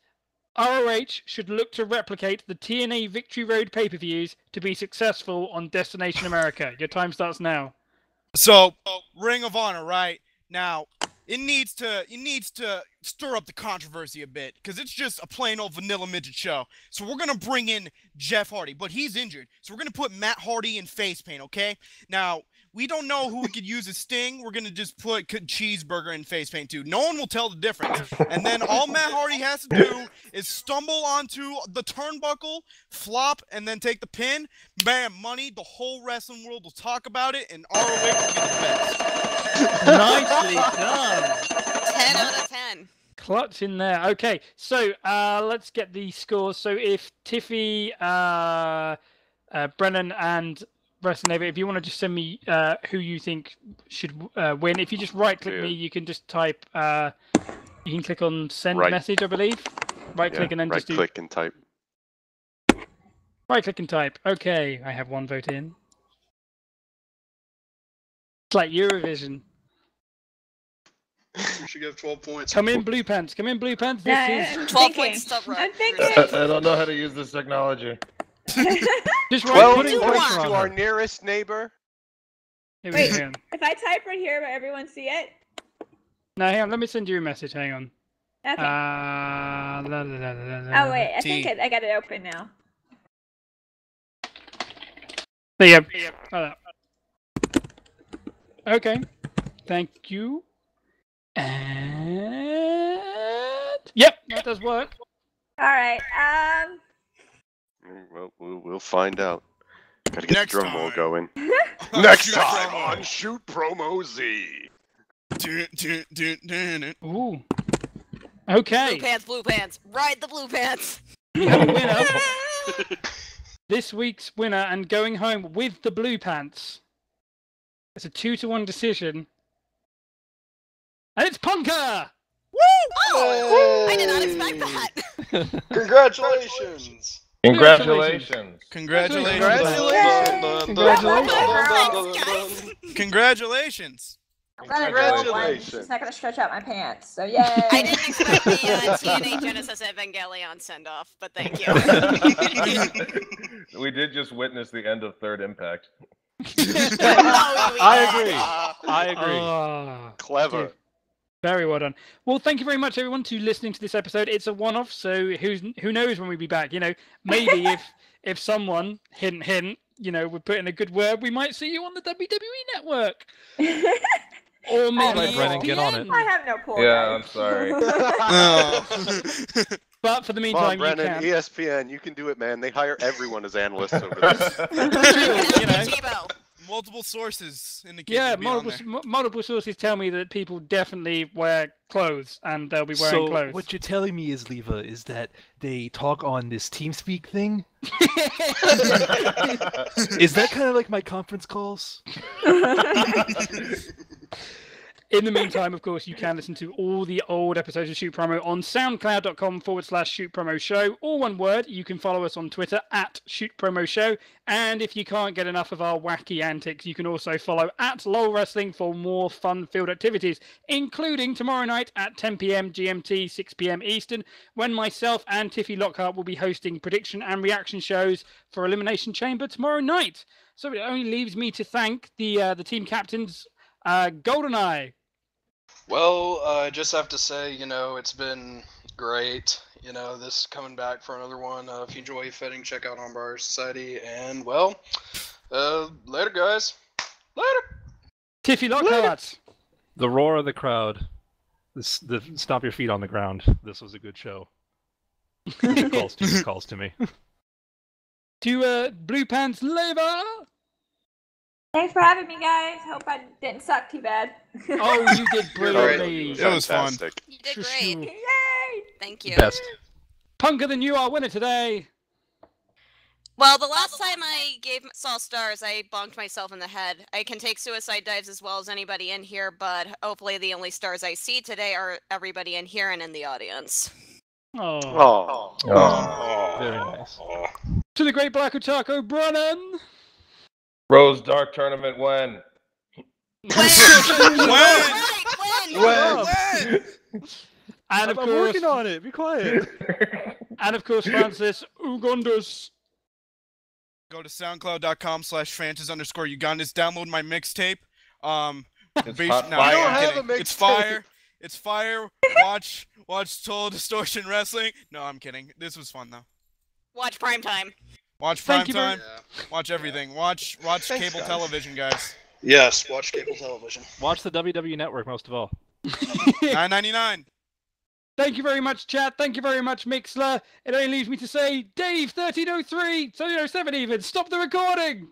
B: ROH should look to replicate the TNA Victory Road pay-per-views to be successful on Destination America. Your time starts now.
H: So, Ring of Honor, right? Now, it needs to stir up the controversy a bit, because it's just a plain old vanilla midget show. So we're gonna bring in Jeff Hardy, but he's injured. So we're gonna put Matt Hardy in face paint, okay? Now, we don't know who we could use as Sting. We're gonna just put Cheeseburger in face paint too. No one will tell the difference. And then all Matt Hardy has to do is stumble onto the turnbuckle, flop, and then take the pin. Bam, money. The whole wrestling world will talk about it, and ROH will be the best.
B: Nicely done.
G: 10 out of 10.
B: Clutch in there. Okay, so let's get the scores. So if Tiffy, Brennan, and Wrestling Nova, if you want to just send me who you think should win. If you just right-click me, you can just type. You can click on send message, I believe. Right-click and then just do.
I: Right-click and type.
B: Right-click and type. Okay, I have one vote in. It's like Eurovision.
J: We should give 12 points.
B: Come in, Blue Pants. Come in, Blue Pants. This is
G: 12 points stuff right.
E: I'm thinking.
D: I don't know how to use this technology.
B: just
I: 12
B: right-click.
I: points to our nearest neighbor.
B: Here we
E: Wait,
B: go.
E: if I type right here, will everyone see it?
B: No, hang on. Let me send you a message. Hang on.
E: Okay.
B: Oh
E: wait, I think I got it open now.
B: There you go. Okay. Thank you. And yep, that does work.
E: All right.
I: Well, we'll find out. Gotta get
H: Next
I: the drum roll
H: time.
I: going.
H: Next
I: Next time on Shoot Promo Z.
B: Ooh. Okay.
G: Blue pants. Ride the blue pants.
B: We have a winner. This week's winner and going home with the Blue Pants. It's a 2-1 decision. And it's Punker!
G: Woo! Oh! I did not expect that.
J: Congratulations!
D: Congratulations!
H: Congratulations!
E: Congratulations! She's not gonna stretch out my pants, so yay!
G: I didn't expect the TNA Genesis Evangelion send-off, but thank you.
D: We did just witness the end of Third Impact.
C: I agree.
I: Clever.
B: Very well done. Well, thank you very much, everyone, to listening to this episode. It's a one-off, so who knows when we'll be back? You know, maybe if someone hint, would put in a good word, we might see you on the WWE Network. Or maybe
C: Brennan, get on it.
E: I have no pull.
D: Yeah, I'm sorry.
B: But for the
I: Come
B: meantime,
I: on, Brennan,
B: you can.
I: ESPN, you can do it, man. They hire everyone as analysts over there.
B: You know.
H: Multiple sources indicate.
B: Yeah, multiple sources tell me that people definitely wear clothes, and they'll be wearing clothes.
C: So what you're telling me is, Leva, is that they talk on this TeamSpeak thing? Is that kind of like my conference calls?
B: In the meantime, of course, you can listen to all the old episodes of Shoot Promo on soundcloud.com/Shoot Promo Show. All one word. You can follow us on Twitter at Shoot Promo Show. And if you can't get enough of our wacky antics, you can also follow at LOL Wrestling for more fun-filled activities, including tomorrow night at 10 p.m. GMT, 6 p.m. Eastern, when myself and Tiffy Lockhart will be hosting prediction and reaction shows for Elimination Chamber tomorrow night. So it only leaves me to thank the team captains, Goldeneye.
J: Well, I just have to say, it's been great. This coming back for another one. If you enjoy fitting, check out Armbar Society. And, well, later, guys. Later.
B: Tiffy Lockhart.
C: The roar of the crowd. The stomp your feet on the ground. This was a good show. calls to me.
B: To Blue Pants Leva.
E: Thanks for having me, guys. Hope I didn't suck too bad.
B: Oh, you did brilliantly.
H: It was fun.
G: You did great.
E: Yay!
G: Thank you.
C: Best.
B: Punker than you are winner today.
G: Well, the last time I saw stars, I bonked myself in the head. I can take suicide dives as well as anybody in here, but hopefully the only stars I see today are everybody in here and in the audience.
B: Oh.
C: Very nice.
B: To the great Black Otaku, Brennan.
D: Rose Dark tournament when?
B: And of
C: I'm
B: course,
C: working on it. Be quiet.
B: and of course, Francis Ugondus.
H: Go to soundcloud.com/Francis_Ugondus. Download my mixtape.
D: It's
H: Beige-
D: hot
H: no,
D: fire.
H: I'm
I: You don't have
H: kidding.
I: a
H: It's
I: mixtape.
H: fire. It's fire. Watch Total Distortion Wrestling. No, I'm kidding. This was fun though.
G: Watch Primetime.
H: Watch
B: Thank you very-
H: Primetime. Watch everything. Watch
J: Thanks,
H: cable
J: guys.
H: television, guys.
J: Yes, watch cable television.
C: Watch the WWE Network most of all.
H: $9.99.
B: Thank you very much, chat. Thank you very much, Mixler. It only leaves me to say, Dave 1303, 1307 even, stop the recording.